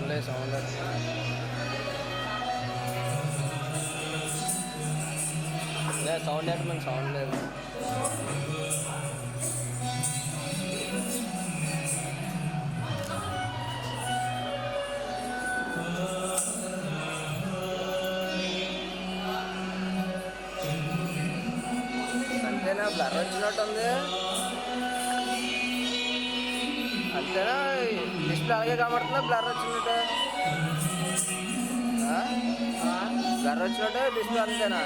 Sound లేదు, sound ఎట్టమని sound లేదు. అంతేనా? బ్లర్ వచ్చినట్టుంది. అంతేనా? డిస్ప్లే అలాగే కనబడుతుందా? బ్లర్ వచ్చినట్టు బ్లర్ వచ్చినట్టు డిస్ప్లే అంతేనా?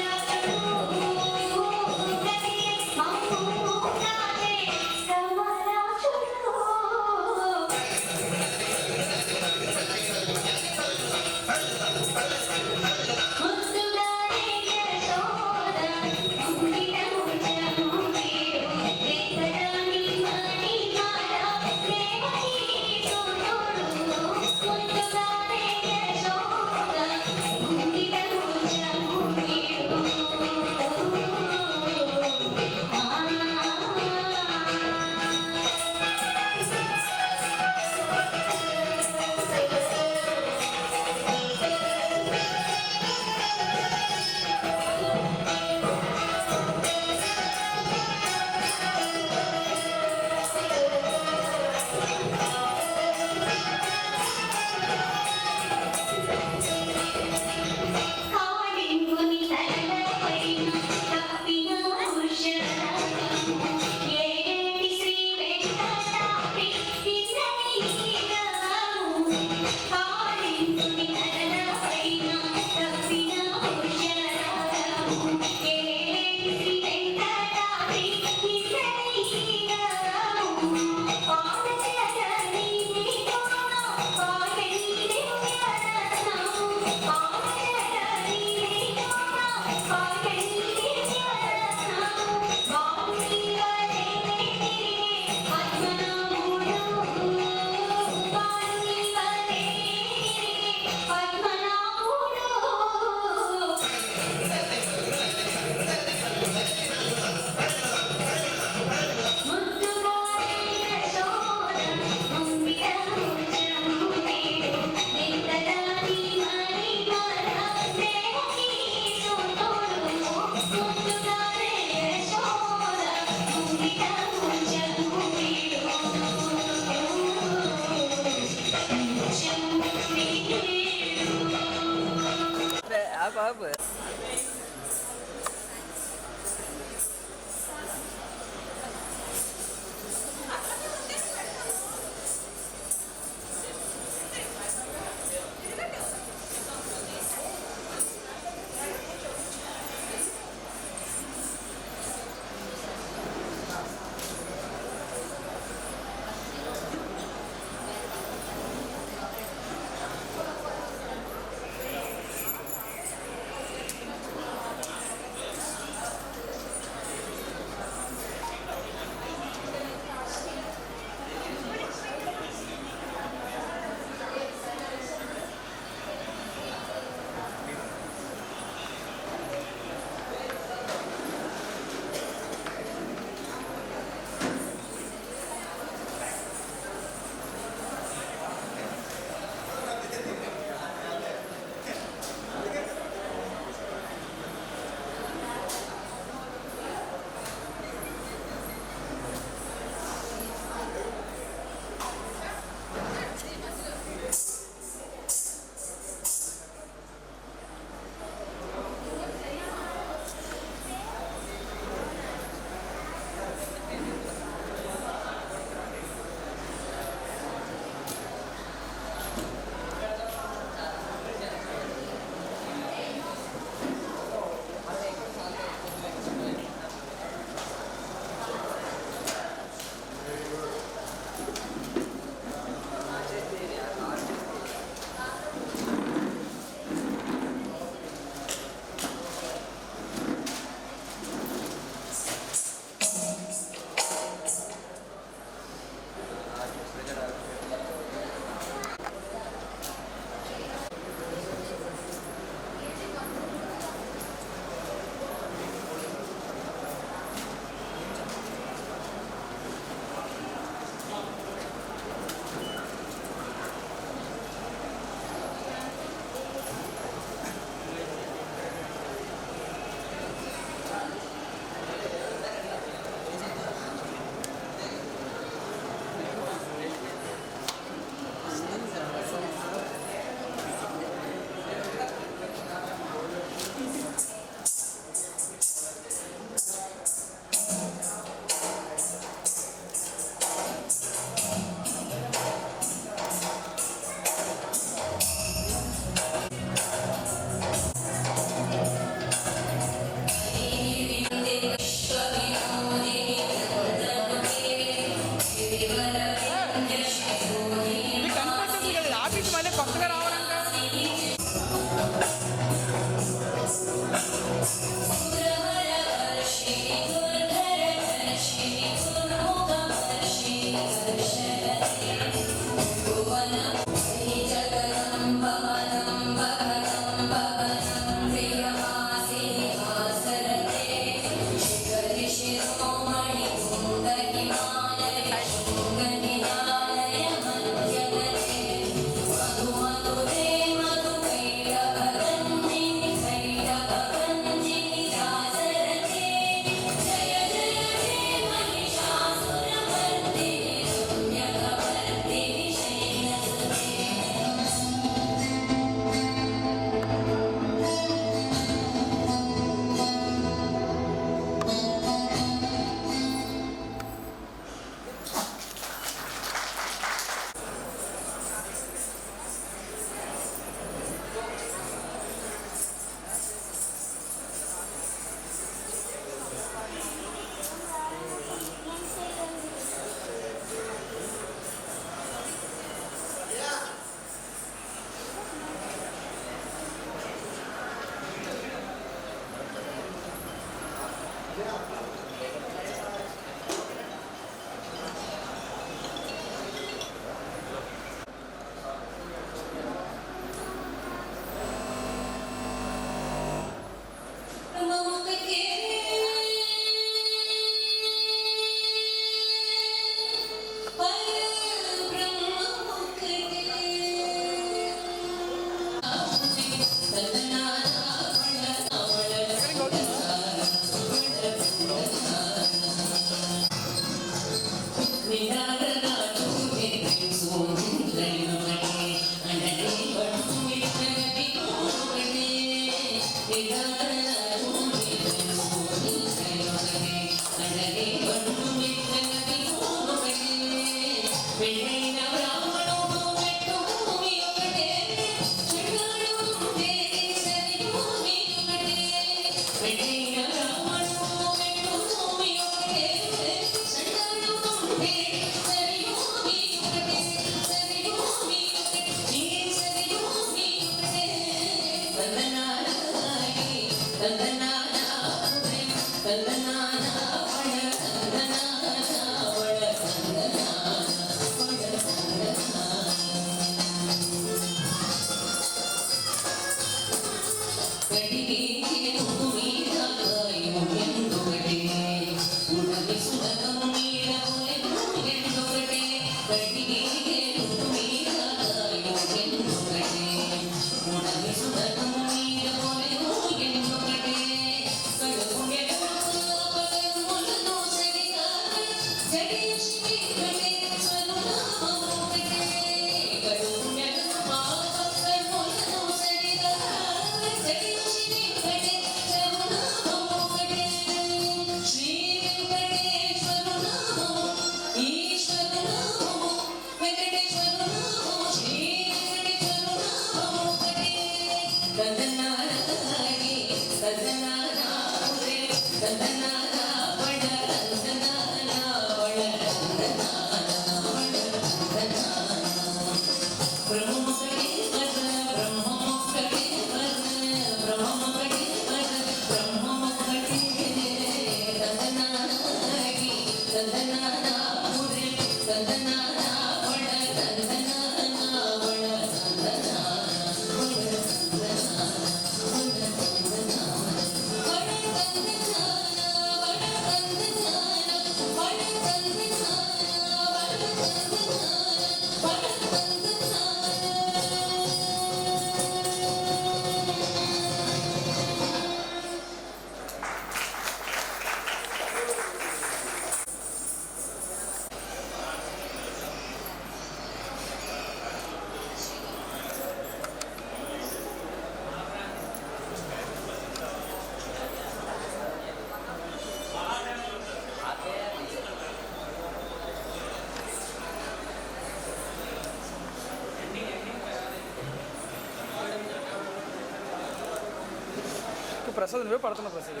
ప్రసాద్ నువ్వే పడుతున్నా ప్రసాద్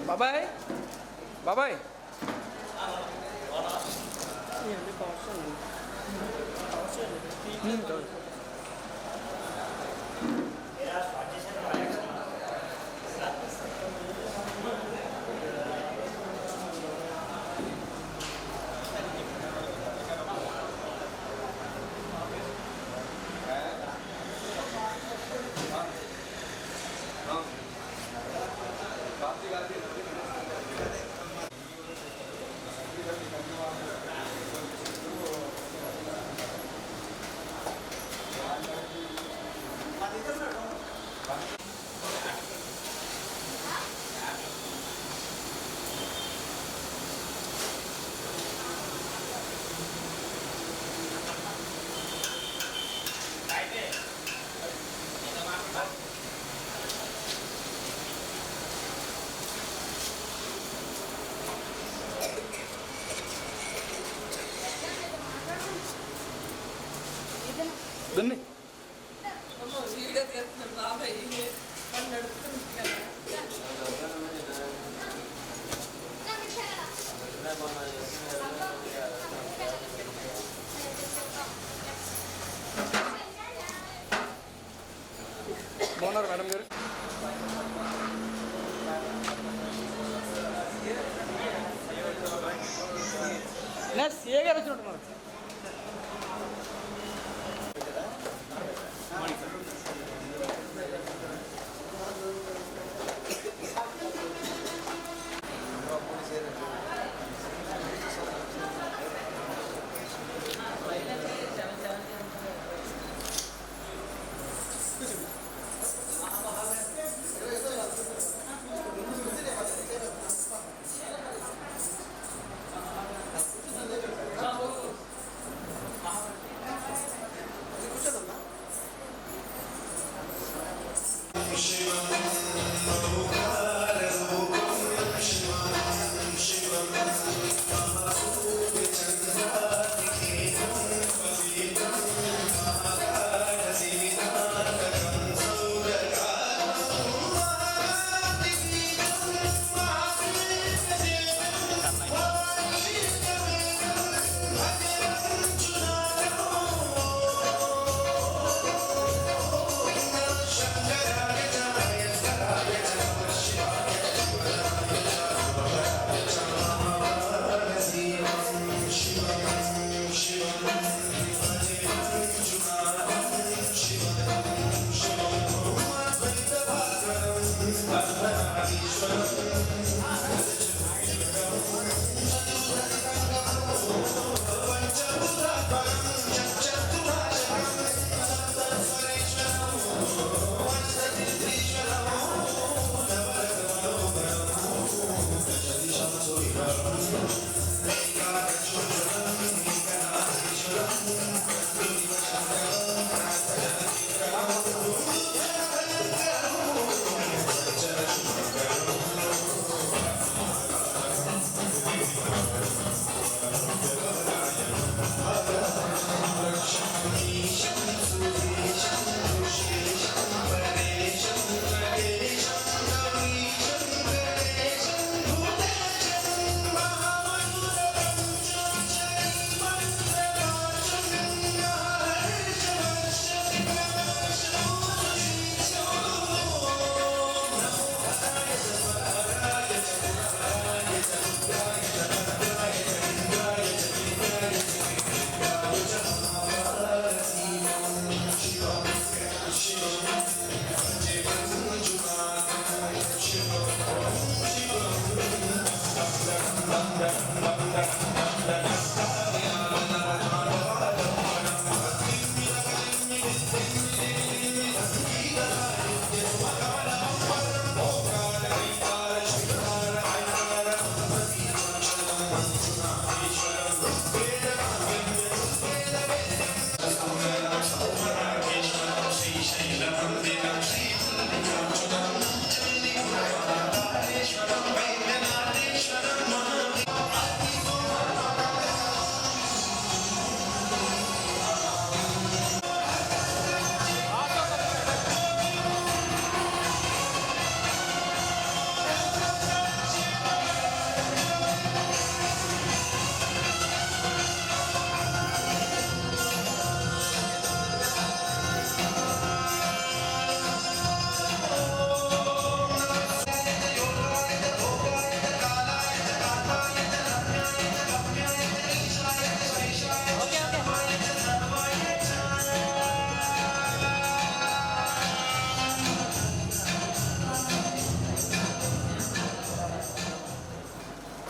బాబాయ్ బాబాయ్ గన్ని బాగున్నారు మేడం గారు ఏ గారు వచ్చినట్టున్నారు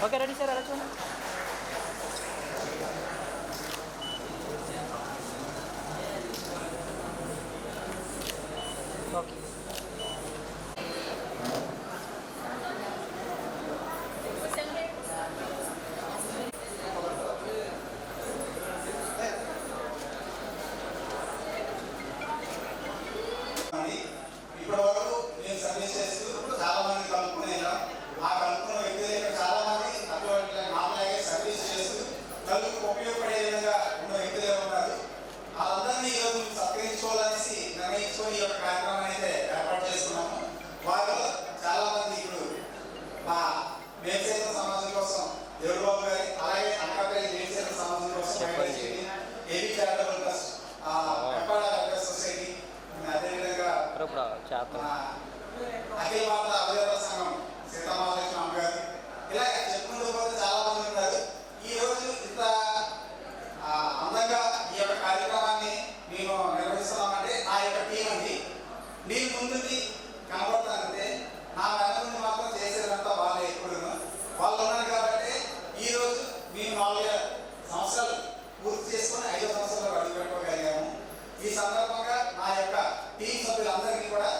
ఓకే రెడీ సార్ అలా చూడండి. ఓకే ఇప్పటి వరకు నేను సర్వీస్ చేస్తూ చాలా మంది కలుపుకునేలా ఆ కలుపుకున్న వ్యక్తులు ఇక్కడ చాలా మంది అటువంటి మామూలుగా సర్వీస్ చేస్తూ కలుపు ఉపయోగపడే విధంగా ఉన్న వ్యక్తులే ఉన్నారు. వాళ్ళందరినీ ఈరోజు సత్కరించుకోవాలనేసి నిర్ణయించుకొని ఈ యొక్క కార్యక్రమాన్ని అయితే ఏర్పాటు చేసుకున్నాము. వారిలో చాలా మంది ఇప్పుడు మా మేల్చేత సమాజం కోసం దేవుడు బాబు గారి, అలాగే అనకాపల్లి మేల్చేత సమాజం కోసం AB charitable trust, Vempada welfare society, అదేవిధంగా అఖిల భారత అభ్యుదయ సంఘం సీతామహాలక్ష్మి అమ్మ గారు, ఇలా చెప్పుకుంటూ పోతే చాలా మంది ఉన్నారు. ఈ రోజు ఇంత అందంగా ఈ యొక్క కార్యక్రమాన్ని మేము నిర్వహిస్తున్నామంటే నా యొక్క టీం అండి. నేను ముందుండి కనబడతానంటే నా వెనక నుండి మాత్రం చేసేదంతా వాళ్ళే. ఎప్పుడు వాళ్ళు ఉన్నారు కాబట్టి ఈ రోజు మేము 4 సంవత్సరాలు పూర్తి చేసుకొని 5వ సంవత్సరంలో అడుగు పెట్టుకోగలిగాము. ఈ సందర్భంగా నా యొక్క టీం సభ్యులందరికీ కూడా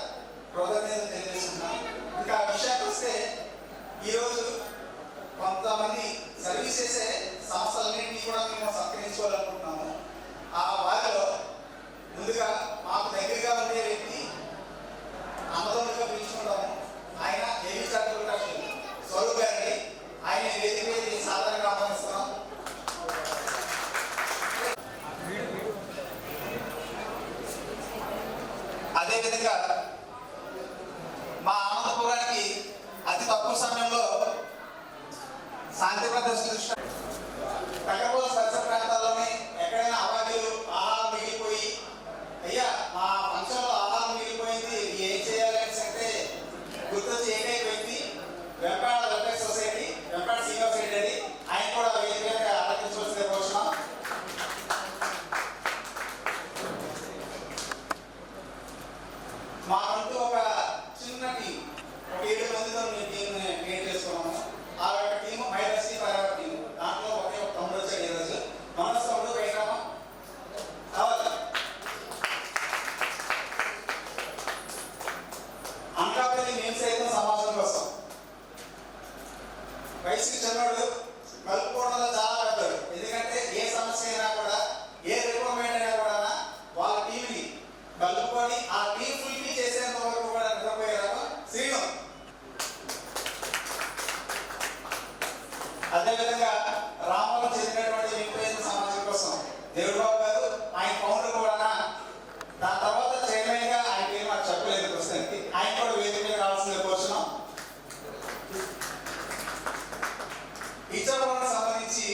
కృతజ్ఞతలు తెలియజేస్తున్నాను. ఇంకా విషయానికి వస్తే ఈరోజు కొంతమంది సర్వీస్ చేసే సంస్థలన్నింటినీ కూడా మేము సత్కరించుకోవాలనుకుంటున్నాము. ఆ వారిలో ముందుగా మాకు దగ్గరగా ఉండే వ్యక్తి అన్నదమ్ములుగా పిలుచుకుంటాము. ఆయన ఏబీ చారిటబుల్ ట్రస్ట్ స్వరూప్ గారిని ఆయన వేదిక మీద సాధారణంగా ఆహ్వానిస్తున్నాం. అదేవిధంగా మా ఆనందపురానికి అతి తక్కువ సమయంలో శాంతి ప్రదర్శన తగ్గపోల పరిసర ప్రాంతాల్లోనే ఎక్కడైనా అవార్డులు ఆహారం మిగిలిపోయి, అయ్యా మా ఫంక్షన్లో ఆహారం మిగిలిపోయింది ఏం చేయాలి అంటే గుర్తొచ్చి ఏకైక వ్యక్తి Vempada welfare society, Vempada senior secretary. ఆయన కూడా వేదికగా ఆలోచించవలసిన కోరుతున్నాం. మాకంటూ ఒక చిన్న టీం 2008లో మీ టీంని క్రియేట్ చేసుకున్నాము. ఆ యొక్క టీము మైదర్శి పర్యావరణ టీము. దాంట్లో ఒకే ఒక తమ్ముడు వచ్చాడు ఈరోజు. మనసు తమ్ముడు బయటమా కావాలి. అనకాపల్లి మేము సైతం సమాజం కోసం వయసుకి చిన్నవాడు కలుపుకోవడంలో చాలా పెద్దడు. ఎందుకంటే ఏ సమస్య అయినా కూడా ఏ రిక్వైర్మెంట్ అయినా కూడా వాళ్ళ టీంని కలుపుకొని ఆ టీం ఫుల్ఫిల్ చేసేంత వరకు కూడా నిద్రపోయారు శ్రీను. అదేవిధంగా రామవరం చెందినటువంటి వినియోగ సమాజం కోసం దేవుడు బాబు గారు ఆయన ఫౌండర్ కూడా. దాని తర్వాత చైర్మన్ గా ఆయన పేరు నాకు చెప్పలేదు ప్రస్తుతానికి. ఆయన కూడా వేదిక మీద రావాల్సిందే కోరుచున్నాం. ఇచ్చవరం సంబంధించి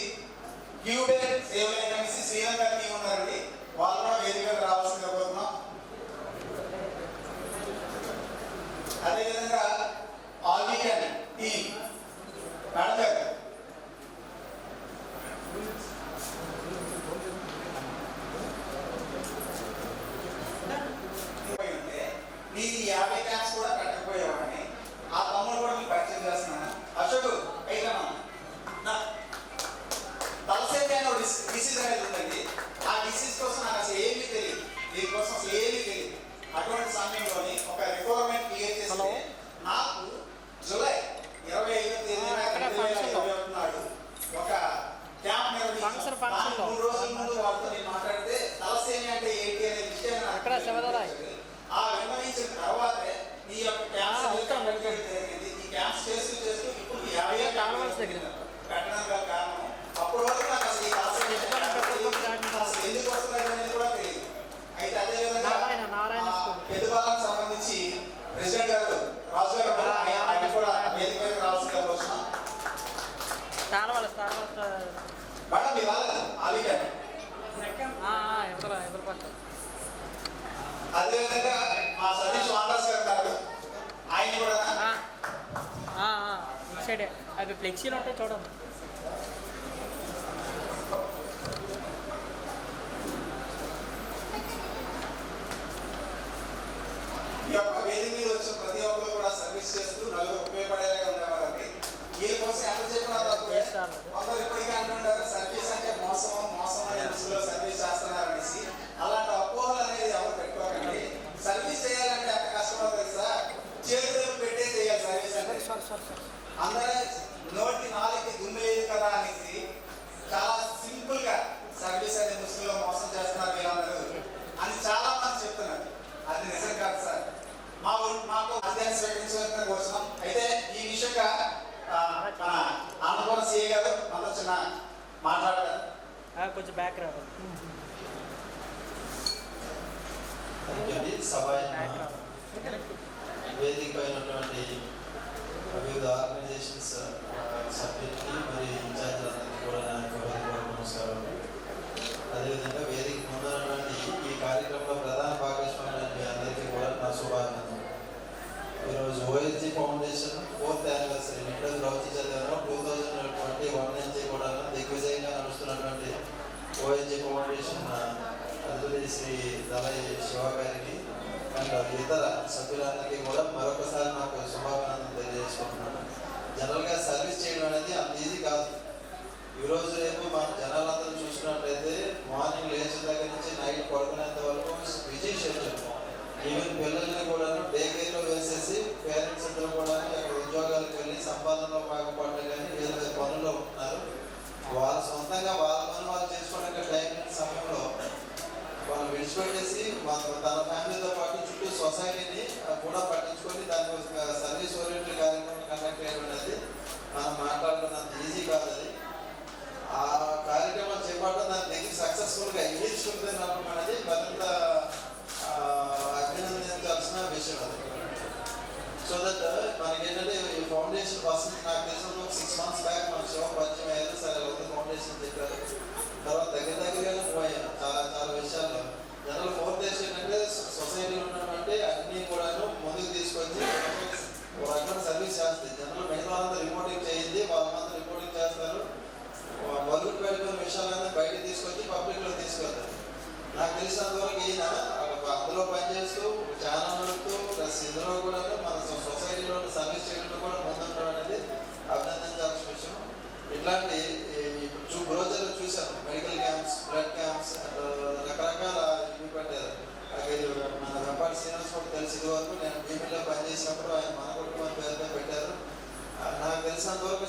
క్యూబెల్ సేవల కమిటీ శ్రీలంక టీం ఉన్నారండి. వాళ్ళు కూడా వేదిక మీద రావాల్సిందే కోరుతున్నాం. అదేవిధంగా ఆల్వికన్ టీం మేడం గారు నీది 50 క్యాంప్స్ కూడా కట్టకపోయేవాడిని. ఆ తమ్ముడు కూడా మీకు పరిచయం చేస్తున్నాను. అశోక్ అయితే తలసేమి అనే డిసీజ్ అనేది ఉందండి. ఆ డిసీజ్ కోసం నాకు అసలు ఏమీ తెలియదు, దీనికోసం అసలు ఏమీ తెలియదు. అటువంటి సమయంలోని ఒక రిక్వైర్మెంట్ క్లియర్ చేస్తే నాకు జూలై 25వ తేదీన 2021 నాడు ఒక క్యాంప్ నిర్వహించాను. 3 రోజుల ముందు వాళ్ళతో నేను మాట్లాడితే తలసేమి అంటే ఏంటి అనే విషయాన్ని ఆ విన్నవించిన తర్వాతే ఈ యొక్క క్యాంప్స్ జరిగింది. ఈ క్యాంప్స్ చేస్తూ ఇప్పుడు 50 పెట్టడం గల కారణం అప్పటి వరకు నాకు అసలు ఈ తలసేమి ఎందుకు వస్తుంది అనేది కూడా తెలియదు. అయితే అదేవిధంగా పెద్దబాలకు సంబంధించి ప్రెసిడెంట్ గారు రాజు గారు ఆయన కూడా వేదిక మీద రావాల్సిందిగా కోరుతున్నాం. మేడం మీ వాళ్ళ ఆలిగా అదేవిధంగా మా సతీష్ వాండాస్ గారు ఆయన కూడా అవి ఫ్లెక్సీలు ఉంటాయి చూడండి. ఈ యొక్క వేదిక మీద వచ్చిన ప్రతి ఒక్కరు కూడా సర్వీస్ చేస్తూ నలుగురు ఉపయోగపడేలాగా ఉండేవారండి. వీళ్ళ కోసం ఎంత చెప్పినా తక్కువే. కొందరు ఇప్పటికీ అంటుంటారు సర్వీస్ అంటే మోసం అనే దృష్టిలో సర్వీస్ చేస్తున్నారు అనేసి. అలాంటి అపోహలు అనేది ఎవరు పెట్టుకోకండి. సర్వీస్ చేయాలంటే ఎంత కష్టమో తెలుసా? చేతులు పెట్టే చేయాలి సర్వీస్ అంటే. అందరూ నోటి నాలుగుకి దుమ్ము లేదు కదా అనేసి చాలా సింపుల్ గా సర్వీస్ అనే దృష్టిలో మోసం చేస్తున్నారు వీళ్ళందరూ అని చాలా మంది చెప్తున్నారు. అది నిజం కాదు సార్. మాకు అధ్యయనం స్వీకరించవలసిన కోసం అయితే ఈ విషయంగా మన ఆంధ్రప్రదేశ్ సీఏ గారు మనతో చిన్న మాట్లాడారు. కొంచెం బ్యాక్ రావాలి. వేదిక అయినటువంటి వివిధ ఆర్గనైజేషన్స్ సభ్యులకి మరి ఇన్ఛార్జీలందరికీ కూడా నమస్కారం. అదేవిధంగా వేదిక ముందున్నటువంటి ఈ కార్యక్రమంలో ప్రధాన భాగస్వామ్యం మీ అందరికీ కూడా నా శుభాకాంక్షలు. ఈరోజు ఓఎస్జీ ఫౌండేషన్ 4th యానివర్సరీ ఇప్పుడు రౌచి చదివాను 2021 నుంచి కూడా దిగ్విజయంగా నడుస్తున్నటువంటి ఓఎస్జీ ఫౌండేషన్ అధిపతి శ్రీ దళై శివ గారికి అండ్ ఇతర సభ్యులందరికీ కూడా మరొకసారి నాకు శుభాకాంక్షలు తెలియజేసుకుంటున్నాను. జనరల్గా సర్వీస్ చేయడం అనేది అంత ఈజీ కాదు. ఈరోజు రేపు మన జనాలందరూ చూసినట్లయితే మార్నింగ్ లేచిన దగ్గర నుంచి నైట్ పడుకునేంత వరకు బిజీ షెడ్యూల్. ఈవెన్ పిల్లల్ని కూడా డే కేర్లో వేసేసి పేరెంట్స్ అందరూ కూడా అక్కడ ఉద్యోగాలకు వెళ్ళి సంపాదనలో బాగుపడలే కానీ వేరే వేరే పనుల్లో ఉంటున్నారు. వాళ్ళు సొంతంగా వాళ్ళ పని వాళ్ళు చేసుకోవడానికి టైం లేని సమయంలో వాళ్ళు విడిచిపెట్టేసి తన ఫ్యామిలీతో పాటు చుట్టూ సొసైటీని కూడా పట్టించుకొని దాని సర్వీస్ ఓరియంటెడ్ కార్యక్రమం కండక్ట్ చేయడం అనేది మనం మాట్లాడుకున్నంత ఈజీ కాదు. అది ఆ కార్యక్రమం చేపట్టడం దాని దగ్గర సక్సెస్ఫుల్గా ఇచ్చుకుంటే రావడం అనేది మరింత అభినందించాల్సిన విషయం. అది సో దట్ మనకేంటంటే ఈ ఫౌండేషన్ ఫస్ట్ నాకు తెలిసిన 6 months బ్యాక్ మన షో పరిచయం అయ్యారు. సరే ఒక ఫౌండేషన్ చెప్పారు. తర్వాత దగ్గరగానే మూవ్ అయ్యాను చాలా విషయాల్లో. జనరల్ 4th డేస్ ఏంటంటే సొసైటీలో ఉన్నటువంటి అన్నీ కూడాను ముందుకు తీసుకొచ్చి ఒక రకమైన సర్వీస్ చేస్తుంది. జనరల్ మిగతా వాళ్ళంతా రిపోర్టింగ్ చేయింది, వాళ్ళంతా రిపోర్టింగ్ చేస్తారు. బరువుకు వెళ్ళిన విషయాలన్నీ బయటకు తీసుకొచ్చి పబ్లిక్లో తీసుకెళ్తారు. నాకు తెలిసినంతవరకు ఈయన అందులో పనిచేస్తూ ఛానల్ నడుపుతూ ప్లస్ ఇందులో కూడా మన సొసైటీలో సర్వీస్ చేయడంలో కూడా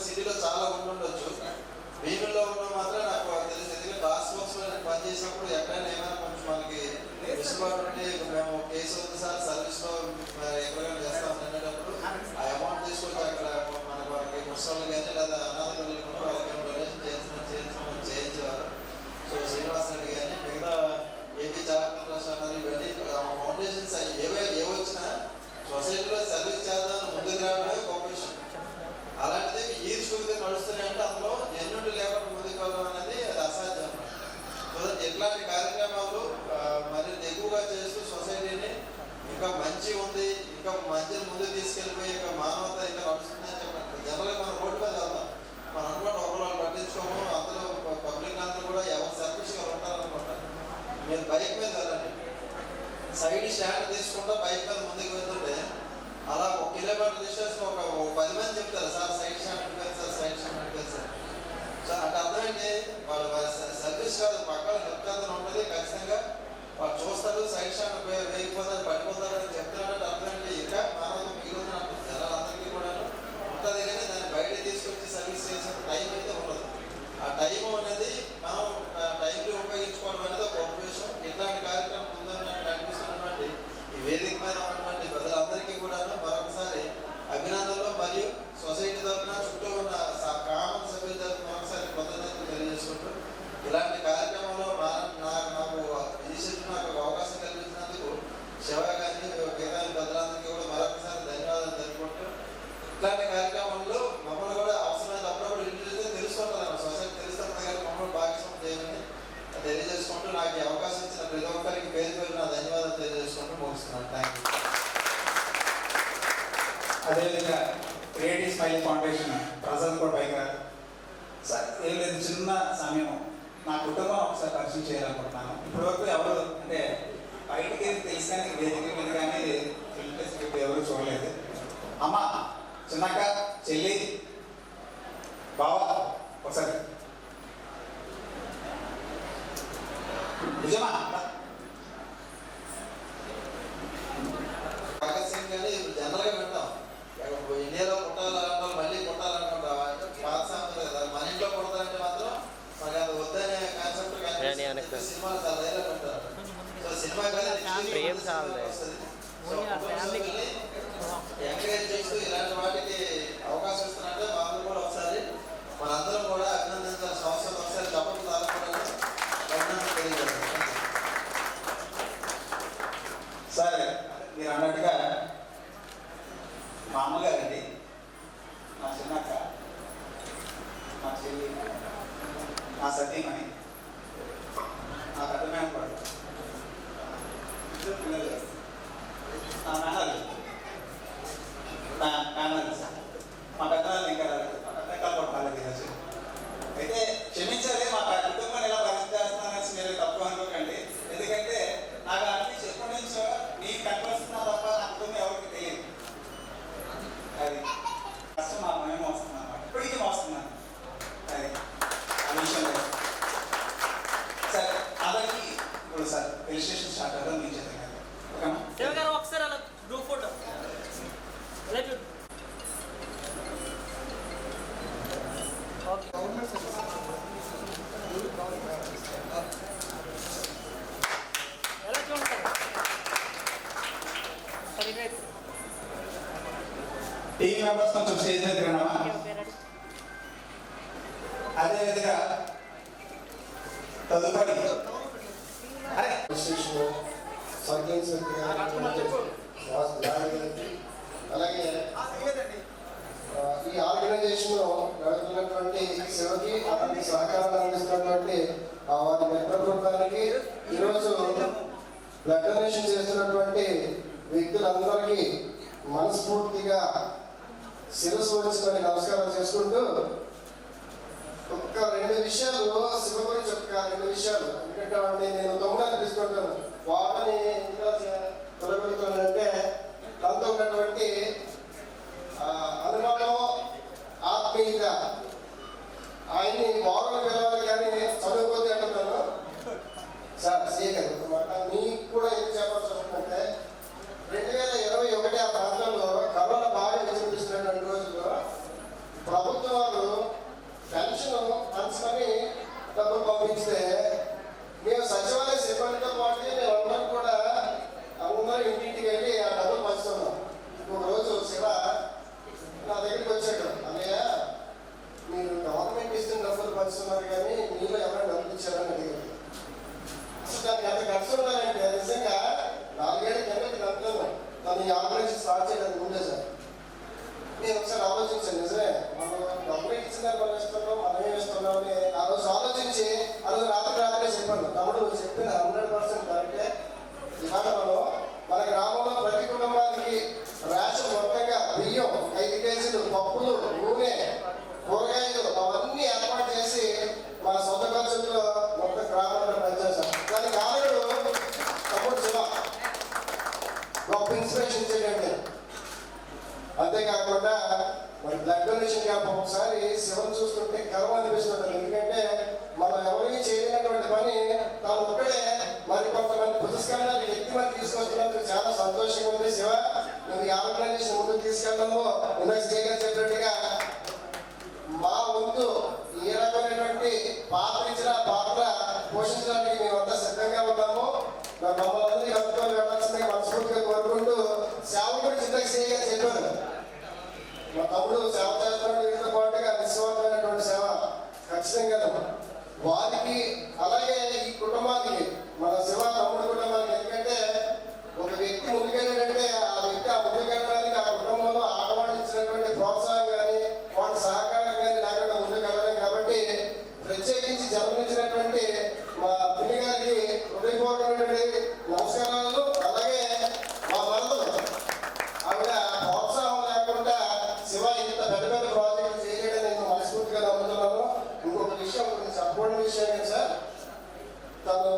సిటీలో చాలా ఉండొచ్చు. భీముల్లో ఉన్న మాత్రం నాకు తెలిసి, ఎందుకంటే టాస్క్ ఫోర్స్ లో నేను పనిచేసినప్పుడు ఎక్కడైనా ఏమైనా కొంచెం మనకి వెసులుబాటు ఉంటే మేము కేసు ఉంది సార్ సర్వీస్ లో ఎక్కడైనా చేస్తాం అనేటప్పుడు ఆ అమౌంట్ తీసుకొచ్చి అక్కడ మనకి ముసలు కానీ లేదా అనాథ పిల్లలు కూడా వాళ్ళకి డొనేషన్ చేయించేవారు. సో శ్రీనివాస్ రెడ్డి కానీ మిగతా ఏపీ చారిటబుల్ ట్రస్ట్ అన్నారు, ఇవన్నీ ఫౌండేషన్స్ ఏవొచ్చినా సొసైటీలో సర్వీస్ చేద్దాం ముందుకు రావడమే గొప్ప విషయం. అలాంటిది ఈర్ష్యూగా నడుస్తున్నాయి అంటే అందులో ఎన్నుండి లేకుండా ముందుకు వెళ్ళడం అనేది అది అసాధ్యం. సో ఇట్లాంటి కార్యక్రమాలు మరి ఎక్కువగా చేస్తూ సొసైటీని ఇంకా మంచి ఉంది, ఇంకా మంచిని ముందుకు తీసుకెళ్ళిపోయి ఇంకా మానవత ఇంకా నడుస్తుందని చెప్పండి. జనరల్గా మనం రోడ్డు మీద వెళ్తాం, మనం అనుకుంటే ఒకరు పట్టించుకోము, అందరూ పబ్లిక్ అందరూ కూడా ఎవరు సెల్ఫిష్గా ఉంటారనుకుంటారు. మీరు బైక్ మీద వెళ్ళండి, సైడ్ స్టాండ్ తీసుకుంటా బైక్ మీద ముందుకు వెళ్తుంటే అలా 1 కిలోమీటర్ డిస్టెన్స్ ఒక 10 మంది చెప్తారు సార్ సైడ్ స్టాండ్ అడిపారు సార్, సైడ్ స్టాండ్ అడిపారు సార్. సో అంటే అర్థమైంది వాళ్ళు సర్వీస్ కాదు, పక్కన చెప్తాదని ఉంటుంది, ఖచ్చితంగా వాళ్ళు చూస్తారు, సైడ్ స్టాండ్ వేయకపోతారు పడిపోతారు అని చెప్తున్నారంటే అర్థమైంది ఇంకా మానవత మిగులుతుంది అంటుంది. జనాలందరికీ కూడా ఉంటుంది, కానీ దాన్ని బయట తీసుకొచ్చి సర్వీస్ చేసే టైం అయితే ఉండదు. ఆ టైం అనేది మనం టైంకి ఉపయోగించుకోవడం అనేది ఒక గొప్ప విషయం. ఇట్లాంటి కార్యక్రమం ఉందని కనిపిస్తున్నటువంటి ఈ వేదిక మీద ఉన్నటువంటి ప్రజలందరికీ కూడా మరొకసారి అభినందనలు మరియు సొసైటీ తరఫున చుట్టూ ఉన్న కామన్ సభ్యుల తరఫున మరొకసారి కృతజ్ఞతలు తెలియజేసుకుంటూ ఇలాంటి కార్యక్రమంలో నాకు విజయశక్తి నాకు అవకాశం కల్పించినందుకు శివ కానీ మిగతా ప్రజలందరికీ కూడా మరొకసారి ధన్యవాదాలు తెలుపుకుంటూ ఇట్లాంటి కార్యక్రమంలో మమ్మల్ని కూడా అవసరమైన అప్పుడప్పుడు ఇండివిజువల్గా తెలుసుకుంటారు, సొసైటీ తెలుస్తుంది కానీ మమ్మల్ని భాగస్వామ్యం చేయమని తెలియజేసుకుంటూ నాకు ఈ అవకాశం ఇచ్చిన ప్రతి ఒక్కరికి పేరు పేరు నా ధన్యవాదాలు తెలియజేసుకుంటూ ముగిస్తున్నాను. Thank you. అదేవిధంగా క్రియేటివ్ స్మైల్ ఫౌండేషన్ ప్రజలు కూడా పైకి రాదు సార్. ఏం లేదు, చిన్న సమయం నా కుటుంబం ఒకసారి పరిచయం చేయాలనుకుంటున్నాను. ఇప్పటివరకు ఎవరు అంటే బయటికి తెలిసి కానీ వేదిక మీద కానీ ఫిల్మ్ ఎవరు చూడలేదు. అమ్మ, చిన్నక్క, చెల్లి, బావ ఒకసారి నిజమా భగత్ సింగ్ కానీ జనరల్గా వింటాం, ఇండియాలో పుట్టాలంటాం మళ్ళీ పుట్టాలనుకుంటాం, పాత సామెత కదా. మన ఇంట్లో పుడతారంటే మాత్రం మనకి అది వద్దనే కాన్సెప్ట్ కానీ సినిమాలు చాలా ధైర్యం ఉంటారు. సో సినిమా కానీ వస్తుంది. సో ఎంకరేజ్ చేస్తూ ఇలాంటి వాటికి అవకాశం ఇస్తున్నట్టే వాళ్ళు కూడా ఒకసారి మనందరం కూడా అభినందించాల్సిన అవసరం. ఒకసారి చప్పట్లు తాగకుండా అభినందన తెలియజేస్తాం. సరే, మీరు అన్నట్టుగా మా అమ్మగారండి, నా చిన్నక్క, నా చెల్లి, నా సతీమణి, నా పెద్ద మేనకోడలు, ఇద్దరు పిల్లలు, నా మేనలు, నా మేనలు సార్, మా పెద్దవాళ్ళు ఇంకా రాలేదు, మా పెద్దకాలు కూడా రాలేదు ఈరోజు. అయితే క్షమించాలి, మా కుటుంబాన్ని ఎలా పరిస్థితి చేస్తున్నారని మీరు తప్పు అనుకోకండి. ఎందుకంటే నాకు అనిపించి ఎప్పటి నుంచో మీకు కనిపిస్తున్నా తప్ప నా కుటుంబం ఎవరికి తెలియదు. అది కష్టం, మా మేము వస్తున్నాం అన్నమాట, ఇప్పటికీ వస్తున్నాను. అది ఆ విషయంలో సరే. అలాగే ఇప్పుడు సార్ రిజిస్ట్రేషన్ స్టార్ట్ అవ్వడం మీ చేత కాదు, ఓకేనా? శివ గారు ఒకసారి అలా గ్రూప్ ఫోటో ఎలా చూడు. ఎలా చూడండి సరే. టీవీ మెంబర్స్ కొంచెం స్టేజ్ దగ్గర ఉన్నామా? అదేవిధంగా తదుపరి అలాగే ఈ ఆర్గనైజేషన్ నడుపుతున్నటువంటి శివకి అతనికి సహకారాలు అందిస్తున్నటువంటి వారి మిత్ర బృందానికి, ఈరోజు బ్లడ్ డొనేషన్ చేస్తున్నటువంటి వ్యక్తులందరికీ మనస్ఫూర్తిగా శిరస్సు వచ్చి నమస్కారం చేసుకుంటూ ఒక్క 2 విషయాలు శివ గురించి ఒక 2 విషయాలు. ఎందుకంటే నేను దొంగలు తీసుకుంటాను వాటిని ఇంకా తొలగలుగుతానంటే దాంతో ఉన్నటువంటి అనుమానం, ఆత్మీయత, ఆయన్ని మోడల్ పిలవాలి కానీ చదువుకోతే అంటున్నాను సార్. సీఏ గారు అన్నమాట, మీకు కూడా ఏం చెప్పాల్సి వస్తుందంటే 2021 ఆ ప్రాంతంలో కరోనా బాగా విజృంభిస్తున్నటువంటి రోజుల్లో ప్రభుత్వాలు పంపిస్తే మేము సచివాలయ సిబ్బందితో పాటు మేమందరం కూడా అందరూ ఇంటింటికి వెళ్ళి ఆ డబ్బులు పంచుతున్నాం. ఒక రోజు శివ నా దగ్గరికి వచ్చాడు, అన్నయ్య మీరు గవర్నమెంట్ ఇస్తున్న డబ్బులు పంచుతున్నారు కానీ మీలో ఎవరైనా డబ్బులు ఇచ్చారని అడిగారు. అసలు దానికి ఎంత ఖర్చు ఉండాలంటే నిజంగా 4 ఏళ్ల కిందకి డబ్బులు తను ఈ ఆపరేషన్ స్టార్ట్ చేయడానికి ముందే సార్ నేను ఒకసారి ఆలోచించాను. నిజమే, మనం గవర్నమెంట్ ఇచ్చిందని మనం ఇస్తున్నాం, మనమే ఇస్తున్నాం అని ఆ రోజు ఆలోచించి ఆ రోజు రాత్రి చెప్పాను, తమ్ముడు నువ్వు చెప్పిన 100% కరెక్టే. ఇవాళ మన గ్రామంలో ప్రతి కుటుంబానికి రేషన్ మొత్తంగా బియ్యం 5 కేజీలు, పప్పులు, నూనె, కూరగాయలు అవన్నీ ఏర్పాటు చేసి మా సొంత ఖర్చుల్లో మొత్తం గ్రామంలో పనిచేశాం. దానికి కారణం తమ్ముడు శివ గొప్ప ఇన్స్పిరేషన్ చేయడండి. అంతేకాకుండా మరి బ్లడ్ డొనేషన్ క్యాంప్ ఒకసారి శివను చూస్తుంటే గర్వం అనిపిస్తుంది. ఎందుకంటే మనం ఎవరికి చేయలేనటువంటి పని తాను ఒక్కడే మరి కొంతమంది పురస్కారాలు వ్యక్తి మరి తీసుకొస్తున్నందుకు చాలా సంతోషంగా ఉంది. శివ నువ్వు ఈ ఆర్గనైజేషన్ ముందుకు తీసుకెళ్ళడము ఇందాక చేయగలి చెప్పినట్టుగా మా వంతు ఏ రకమైనటువంటి పాత్ర ఇచ్చిన పాత్ర పోషించడానికి మేమంతా సిద్ధంగా ఉన్నాము. మమ్మల్ని అందరికీ కలుపుకొని వెళ్ళాల్సిందిగా మనస్ఫూర్తిగా కోరుకుంటూ సేవ గురించి ఇందాక చేయగా చెప్పారు. మా తమ్ముడు సేవ చేస్తున్నాడు, వీటితో పాటుగా నిస్వార్థమైనటువంటి సేవ ఖచ్చితంగా వారికి అలాగే ఈ కుటుంబానికి మన శివ తమ్ముడు కుటుంబానికి. ఎందుకంటే ఒక వ్యక్తి ముందుకెళ్ళాడంటే ఆ వ్యక్తి ఆ ముందుకెళ్ళడానికి ఆ కుటుంబంలో ఆడవాళ్ళు ఇచ్చినటువంటి ప్రోత్సాహం కానీ వాళ్ళ సహకారం కానీ లేకుండా ముందుకెళ్ళడం. కాబట్టి ప్రత్యేకించి జన్మించినటువంటి మా పిల్లి గారికి హృదయపూర్వకమైనటువంటి నమస్కారాలు. అలాగే మా మరదలు ఆవిడ ప్రోత్సాహం లేకుండా శివ ఇంత పెద్ద పెద్ద ప్రాజెక్టులు చేయలేదని నేను మనస్ఫూర్తిగా నమ్ముతున్నాను. ఇంకొక విషయం గురించి చెప్పకూడని విషయం సార్, తను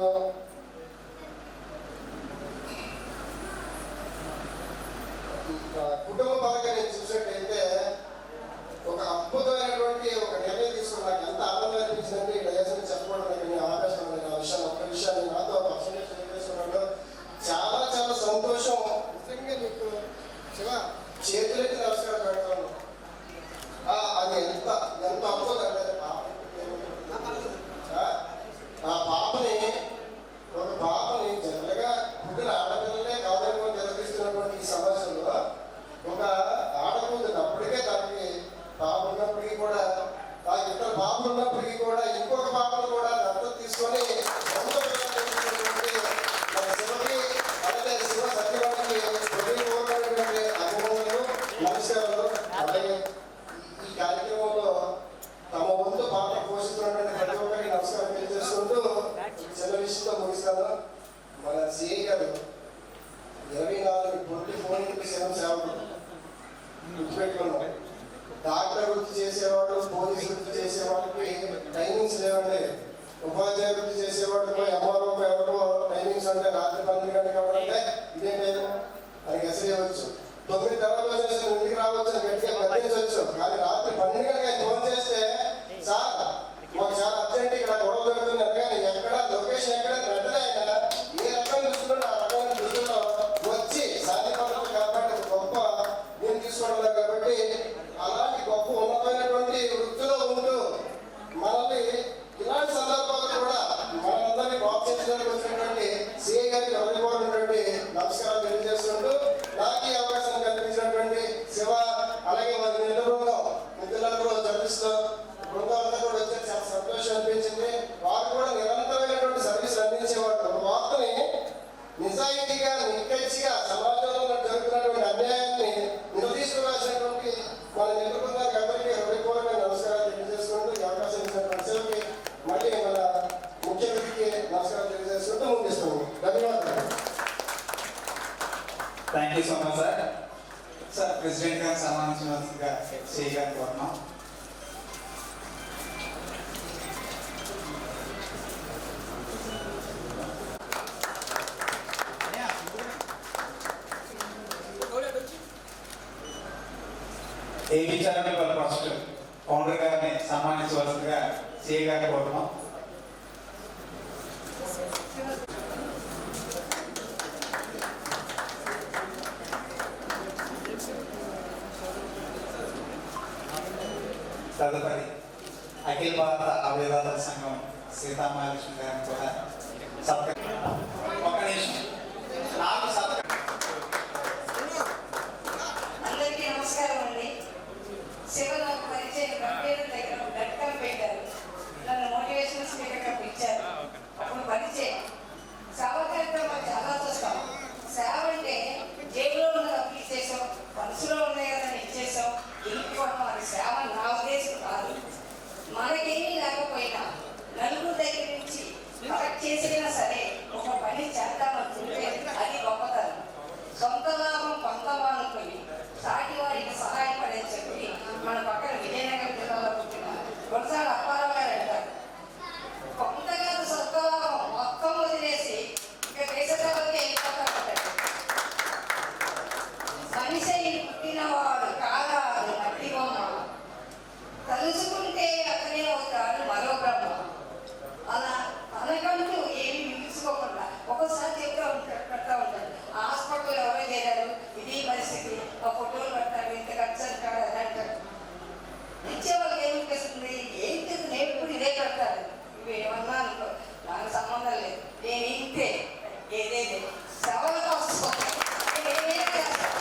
కుటుంబ పరంగా నేను చూసినట్టయితే ఒక అద్భుతమైనటువంటి ఒక నిర్ణయం తీసుకుని నాకు ఎంత ఆనందం అనిపించిందంటే ఈ డయాసని చెప్పకూడదు. నేను ఆవేశం ఆ విషయాన్ని ఒక్క విషయాన్ని నాతో పర్సనల్ చేసుకున్నాడు. చాలా చాలా సంతోషం. నిజంగా నీకు శివ చేతులెత్తి నమస్కారం పెడతాను. అది ఎంత ఎంత అద్భుతం అంటే ఆ పాపని ఒక పాపని జనరల్గా పుట్టిన ఆడపిల్లలే కాదని జరిగిస్తున్నటువంటి ఈ సమాజంలో ఒక ఆడకూతురు అప్పటికే తనకి పాప ఉన్నప్పటికీ కూడా ఆ ఇద్దరు పాపలు ఉన్నప్పటికీ కూడా ఇంకొక పాపను కూడా దత్తత తీసుకొని మన శివకి అలాగే శివ సత్యవాడికి హృదయపూర్వకమైనటువంటి అభినందనలు, నమస్కారాలు. అలాగే ఈ కార్యక్రమంలో తమ వంతు పాత్ర పోషిస్తున్నటువంటి ప్రతి ఒక్కరికి నమస్కారం తెలియజేసుకుంటూ చిన్న విషయంతో ముగిస్తాను. మన సిఐ గారు 24/24 సేవలు గుర్తుపెట్టుకున్నాం. డాక్టర్ వృత్తి చేసేవాడు, పోలీసు వృత్తి చేసేవాడికి టైమింగ్స్ లేవండి. ఉపాధ్యాయ వృత్తి చేసేవాడికి ఎంఆర్ఓ ఎవరికో టైమింగ్స్ అంటే రాత్రి 12 గంటలకు కావాలంటే ఇదే టైం అని ఎసరేయవచ్చు. 9 తర్వాత వచ్చేసి ఇంటికి రావచ్చు అని గట్టిగా బతికించవచ్చు. కానీ రాత్రి 12 గంటలకు ఫోన్ చేస్తే సార్ మాకు చాలా అర్జెంట్ ఇక్కడ గొడవ జరుగుతుంది అనగానే ఎక్కడ లొకేషన్ ఎక్కడ వెంటనే ఆయన ఏ రకంగా చూస్తున్నాడో ఆ రకమైన దృష్టిలో వచ్చి సాధ్యపడదు. కాబట్టి గొప్ప నేను తీసుకోవడం. కాబట్టి అలాంటి గొప్ప ఉన్నతమైనటువంటి వృత్తిలో ఉంటూ మనల్ని ఇలాంటి సందర్భాలు కూడా మనందరినీ ప్రోత్సహించడానికి వచ్చినటువంటి సిఐ గారికి హృదయపూర్వకమైనటువంటి నమస్కారాలు తెలియజేస్తుంటూ నాకు ఈ అవకాశం కల్పించినటువంటి శివ అలాగే వారి నిండు బృందం మిత్రులందరూ జర్నలిస్టు బృందాలంతా కూడా వచ్చి చాలా సంతోషం అనిపించింది. వారు కూడా నిరంతరమైనటువంటి సర్వీస్ అందించేవాడు. ఒక వార్తని నిజాయితీగా నిక్కచ్చిగా సమాజంలో జరుగుతున్నటువంటి అన్యాయాన్ని నిలదీసుకోవాల్సినటువంటి మన నిండు బృందానికి అందరికీ హృదయపూర్వకమైన నమస్కారాలు తెలియజేసుకుంటూ ఈ అవకాశం ఇచ్చినటువంటి శివకి మళ్ళీ మన ముఖ్య అతిథికి నమస్కారం తెలియజేసుకుంటూ ముగిస్తున్నాము. ధన్యవాదాలు. Thank you so much sir. Sir president గారికి సన్మానించవలసిందిగా చేయగానే కోరుతున్నాం. ఏబీ చారిటబుల్ ట్రస్ట్ ఫౌండర్ గారిని సన్మానించవలసిందిగా సిఐ గారిని కోరుతున్నాం. తదుపరి అఖిల భారత అవయవాదాల సంఘం సీతామహాలక్ష్మి గారిని కూడా ఒక నిమిషం నాకు అందరికీ నమస్కారం అండి. శివన్ ఒక పరిచయం కంప్యూటర్ దగ్గర డట్కం పెట్టారు. నన్ను మోటివేషనల్ స్పీకర్గా పిలిచారు. అప్పుడు పరిచయం సేవ కార్యక్రమాలు చాలా చూస్తాం. సేవ అంటే జేబులో ఉన్న డబ్బులు ఇచ్చేసాం, మనసులో ఉన్నాయి కదా ఇచ్చేసాం, వెళ్ళిపోవడం అది సేవ నా ఉద్దేశం కాదు. మనకేమీ లేకపోయినా నలుగురు దగ్గర నుంచి కలెక్ట్ చేసినా సరే ఒక పని చేద్దామనుకుంటే అది గొప్పతనం. సొంత లాభం కొంతమా అనుకుని సాటి వారికి సహాయపడని చెప్పి మన పక్కన విజయనగరం జిల్లాలో పుట్టిన కొనసాగ అప్పారావు గారు అంటారు, కొంతగా సొంత లాభం మొత్తం వదిలేసి ఇక దేశ సేవకి వెళ్ళిపోతా ఉంటాడు. మనిషి పుట్టినవాడు కాగా అది మట్టి బొమ్మ, తలుచుకుంటే అతనే అవుతాడు మరో బ్రహ్మ. అలా తనకంటూ ఏమి మిగిల్చుకోకుండా ఒక్కోసారి చెప్తా ఉంటాడు, పెడతా ఉంటాడు. ఆ హాస్పిటల్లో ఎవరో చేరారు, ఇది పరిస్థితి, ఆ ఫోటోలు పెడతాడు, ఇంత ఖర్చు అంటాడు అని అంటాడు. ఇచ్చే వాళ్ళకి ఏమిపిస్తుంది, ఏంటి నేను ఇప్పుడు ఇదే పెడతాడు, ఇవి ఏమన్నా అనుకో నాకు సంబంధం లేదు, నేను ఇంతే ఏదేదే సేవల కోసం నేనేమైనా చేస్తాను,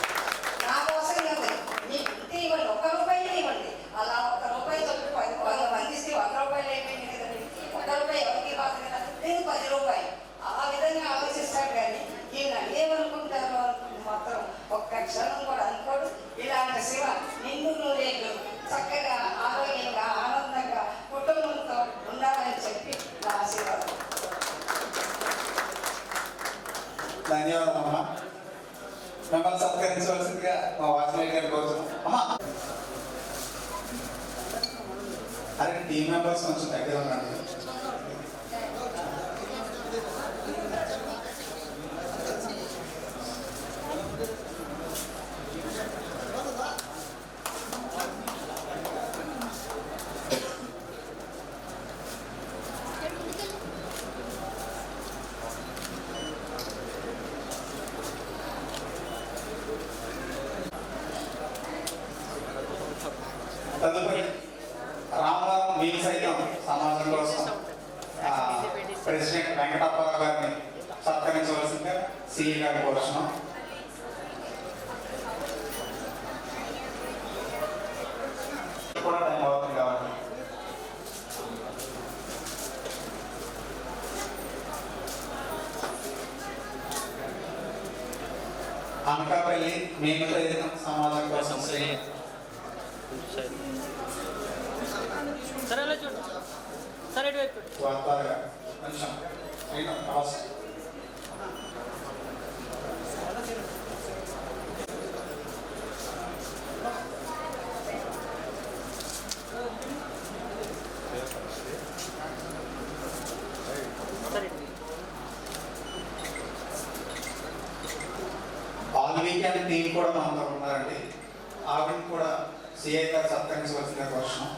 నా కోసం కాదు. నీకు ఇంతే ఇవ్వండి, ₹1 ఇవ్వండి. అలా ₹1 చెప్పి 10 మంది ఇస్తే ₹100 అయిపోయింది కదండి. ₹1 ఎవరికి కాదు కదా, లేదు ₹10. ఆ విధంగా ఆలోచిస్తాడు. కానీ ఈయన ఏమనుకుంటారో అనుకుంటే మాత్రం ఒక్క క్షణం కూడా అనుకోడు. ఇలాంటి శివ నిన్ను నూరేళ్ళు చక్కగా ఆరోగ్యంగా ఆనందంగా కుటుంబంతో ఉండాలని చెప్పి నా ఆశీర్వాదం. ధన్యవాదాలమ్మా. మిమ్మల్ని సత్కరించవలసిందిగా మా వాచ్మెన్ గారి కోరుతున్నాం. అమ్మా అరే టీం మెంబర్స్ కొంచెం దగ్గర ఉండండి. తదుపరి రామవరం మీరు సైతం సమాజం కోసం ప్రెసిడెంట్ వెంకటప్పారావు గారిని సత్కరించవలసిందిగా సిఈ గారి కోరుతున్నాం. కూడా టైం అవుతుంది కాబట్టి అనకాపల్లి మేము సైతం సమాజం కోసం సరే అలా చూడు, సరే ఇటువైపు త్వరగా కొంచెం అవసరం. సరే ఆల్ వీకెండ్ టీం కూడా మనతో ఉన్నారండి. ఆవిడని కూడా సిఐ గారు సత్కరించవలసిన క్వశ్చన్.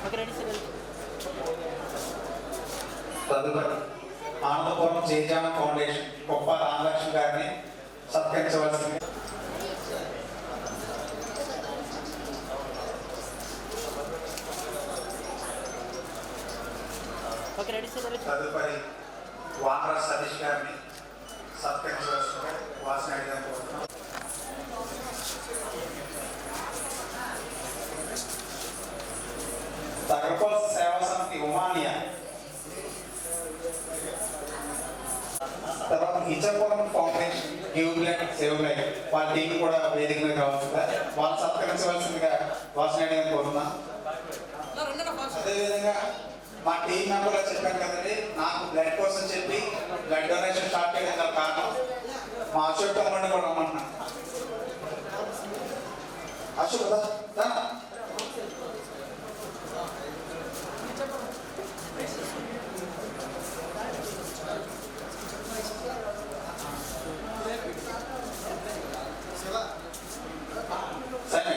Okay ready sir. తదుపరి ఆనందపురం జయజాన ఫౌండేషన్ గొప్ప రామలక్ష్మి గారిని సత్కరించవలసింది. Okay ready sir. తదుపరి వానర సతీష్ గారిని సత్కరించవలసిందిగా వాసనాయుడు గారిని కోరుతున్నాం. తగరపల్లి సేవా సమితి ఉమానియా, తర్వాత Ichchapuram foundation give blood save blood వాళ్ళ టీం కూడా వేదిక మీద కావాల్సిందిగా వాళ్ళు సత్కరించవలసిందిగా వాసనాయుడు గారిని కోరుతున్నాం. అదేవిధంగా మా టీం మెంబర్గా చెప్పాను కదండి, నాకు బ్లడ్ కోసం చెప్పి బ్లడ్ డొనేషన్ స్టార్ట్ చేయడం గల కారణం మా అశోక్ తమ్ముడిని కూడా రమ్మంటున్నాను. అశోక్ దా సరే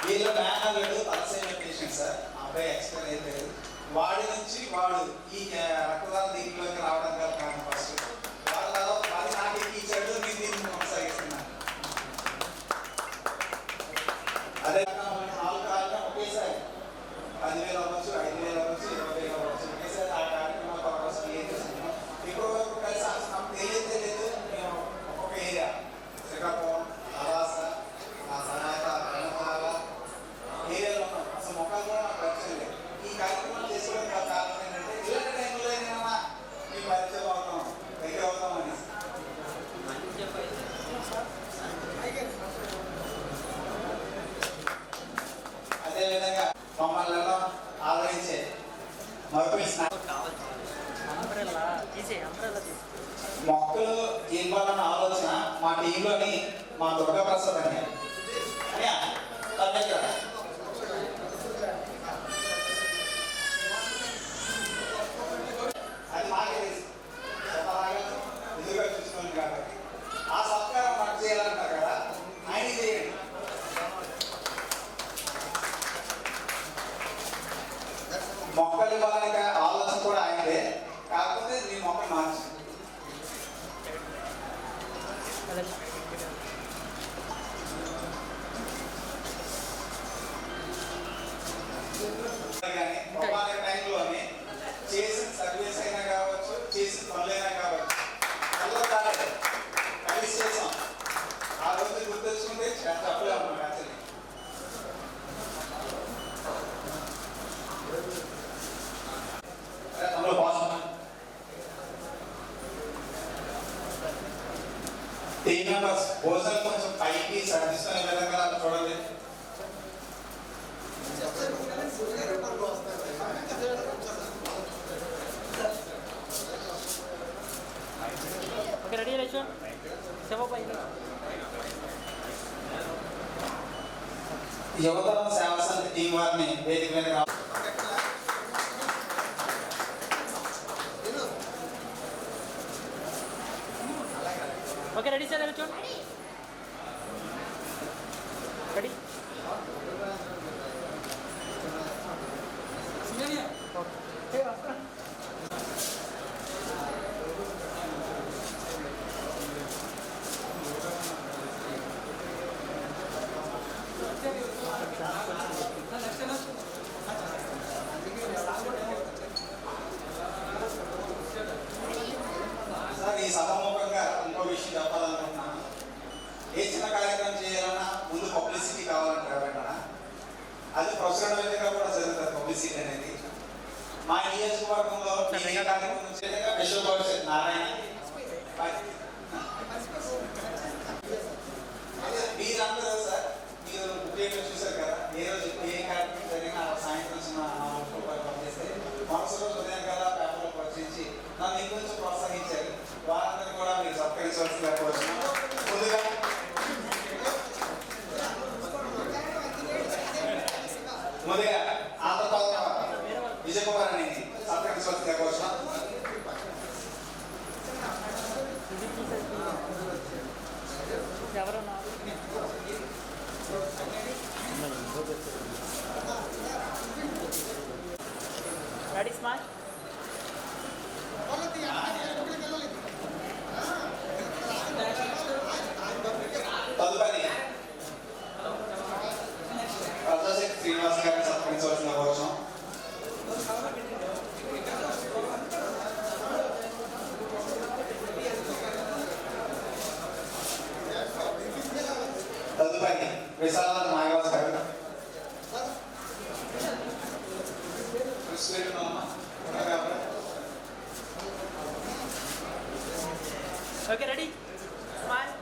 వీళ్ళ మేనల్లుడు తలసేమియా పేషెంట్ సార్. ఆ అబ్బాయి ఎక్స్పైర్ అయిపోయారు. వాడి నుంచి వాడు ఈ రక్తదాన దీంట్లోకి రావడం గల కారణం ఫస్ట్ వాళ్ళ అది నాకు ఎక్కించాడు, నేను దీన్ని కొనసాగిస్తున్నాను. అదే 4 కార్యక్రమం ఒకేసారి 10,000 అవ్వచ్చు, 5,000 అవ్వచ్చు, 20,000 అవ్వచ్చు, ఒకేసారి ఆ కార్యక్రమాల కోసం ఏం చేస్తున్నాం. ఇప్పటి వరకు కలిసి నాకు తెలియదు. మేము ఒక్కొక్క ఏరియా శ్రీకాకుళం, అలాస, సనాత, రణమాల ఏరియాలో ఉన్నాం. అసలు మొక్కలు కూడా నాకు పరిచయం లేదు. ఈ కార్యక్రమం చేసుకోవడానికి గల కారణం ఏంటంటే ఇలాంటి టైంలో ఏమైనా మీ పరిచయం అవుతాం, దగ్గర అవుతామని. అదేవిధంగా మమ్మల్ని ఆదరించే మరొక మొక్కలు ఇవ్వాలన్న ఆలోచన మా టీంలోని మా దుర్గా ప్రసాద్ అని అది మాకే తెలుసు, స్వతహాగా ఎదురుగా చూసుకోండి కాబట్టి ఆ సత్కారం మాకు చేయాలంటారు కదా, ఆయన చేయండి. మొక్కలు ఇవ్వాలనే ఆలోచన కూడా ఆయనదే, కాకపోతే మీ మొక్కలు మార్చి టైంలోనే చేసిన సర్వీస్ అయినా కావచ్చు, చేసిన పనులైనా కావచ్చు, కలిసి చేసాం. ఆ రోజు గుర్తొచ్చుకుంటే చెప్పలే అన్నమాట. యాక్చువల్లీ అందులో టీమ్ మెంబర్స్ భోజనం కొంచెం పైకి సర్దిస్తున్న విధంగా చూడండి. రెడీ యువతరం సేవా సంఘ టీం వారిని వేదిక మీద ఓకే రెడీ సార్ కూర్చోండి. రెడీ సార్, ఈ సభాముఖంగా ఇంకో విషయం చెప్పాలనుకుంటున్నాను. ఏ చిన్న కార్యక్రమం చేయాలన్నా ముందు పబ్లిసిటీ కావాలంటారు ఎవరైనా. అది ప్రచురణగా కూడా జరుగుతుంది పబ్లిసిటీ అనేది. మా నియోజకవర్గంలో విశ్వభవిష్యత్ నారాయణ మీరందరూ సార్, మీరు ముఖ్యంగా చూశారు కదా, ఏ రోజు ఏ కార్యక్రమం జరిగినా సాయంత్రం పనిచేస్తే మనసులో ఉదయం కదా పేపర్లో పరిచయించి నన్ను ఇంకొంచెం ప్రోత్సహించారు. వారందరూ కూడా మీరు సత్కరించవలసిందిగా కోరుతున్నాను. ముందుగా ఆంధ్రప్రదేశ్ విజయకుమార్ అని సత్కరించవలసిందిగా కోరుతున్నాను. Ready smile. తదుపరి ప్రజాశక్తి శ్రీనివాస్ గారిని సత్కరించవలసిన కోరుతున్నాం. తదుపరి విశాలానంద నాగరాజు గారు. Okay ready smile.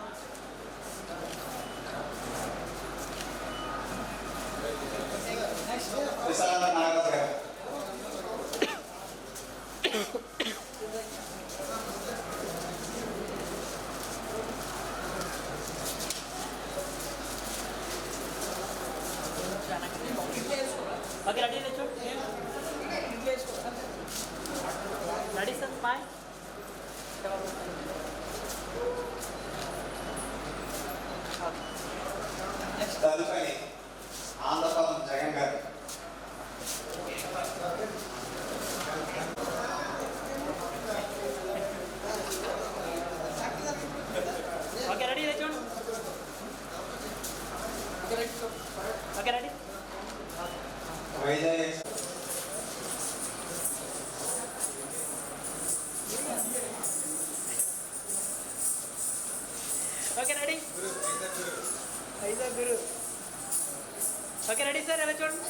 Vishalananda Nagaraju గారు. ఓకే రెడీ తెచ్చు. Ready sir smile. తదుపరి ఆంధ్రప్రదేశ్ జగన్ గారు. ఓకే రెడీ చూడు. Okay ready. Vizag okay ready. గురు. ఓకే రెడీ సార్ ఎలా చూడండి.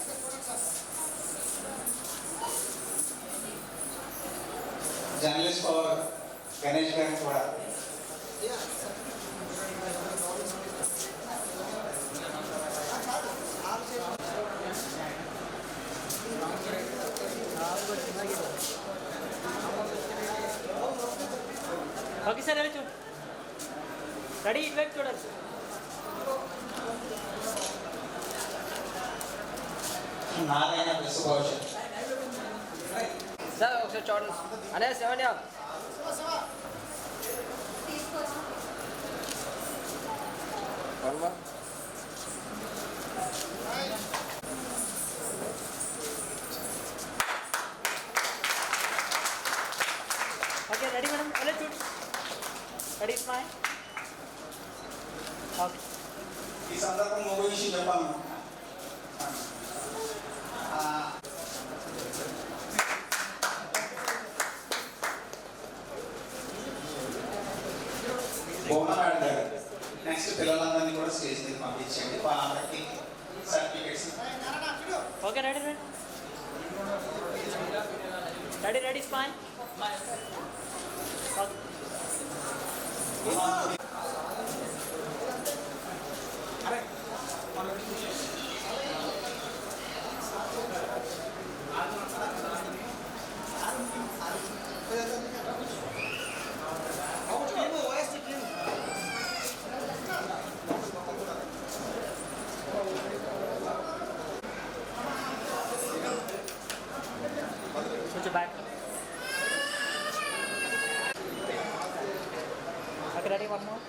జర్నలిస్ట్ పవర్ గణేష్ గారికి కూడా ఓకే సార్ ఎలా చూడండి. రెడీ ఇటువైపు చూడాలి. నారాయణ విశ్వభూషణ్ సార్ ఒకసారి చూడండి అనే శివన్య ఓకే రెడీ మేడం ఎలా చూడు. Ready smile. ఓకే ఈ సందర్భంగా ఒక విషయం చెప్పాను. బొమ్మను ఆడతారు. నెక్స్ట్ పిల్లలందరినీ కూడా స్టేజ్ మీద పంపించండి. వాళ్ళందరికీ certificates. Okay ready ready ready ready smile. Okay కొంచెం back. Okay ready one more.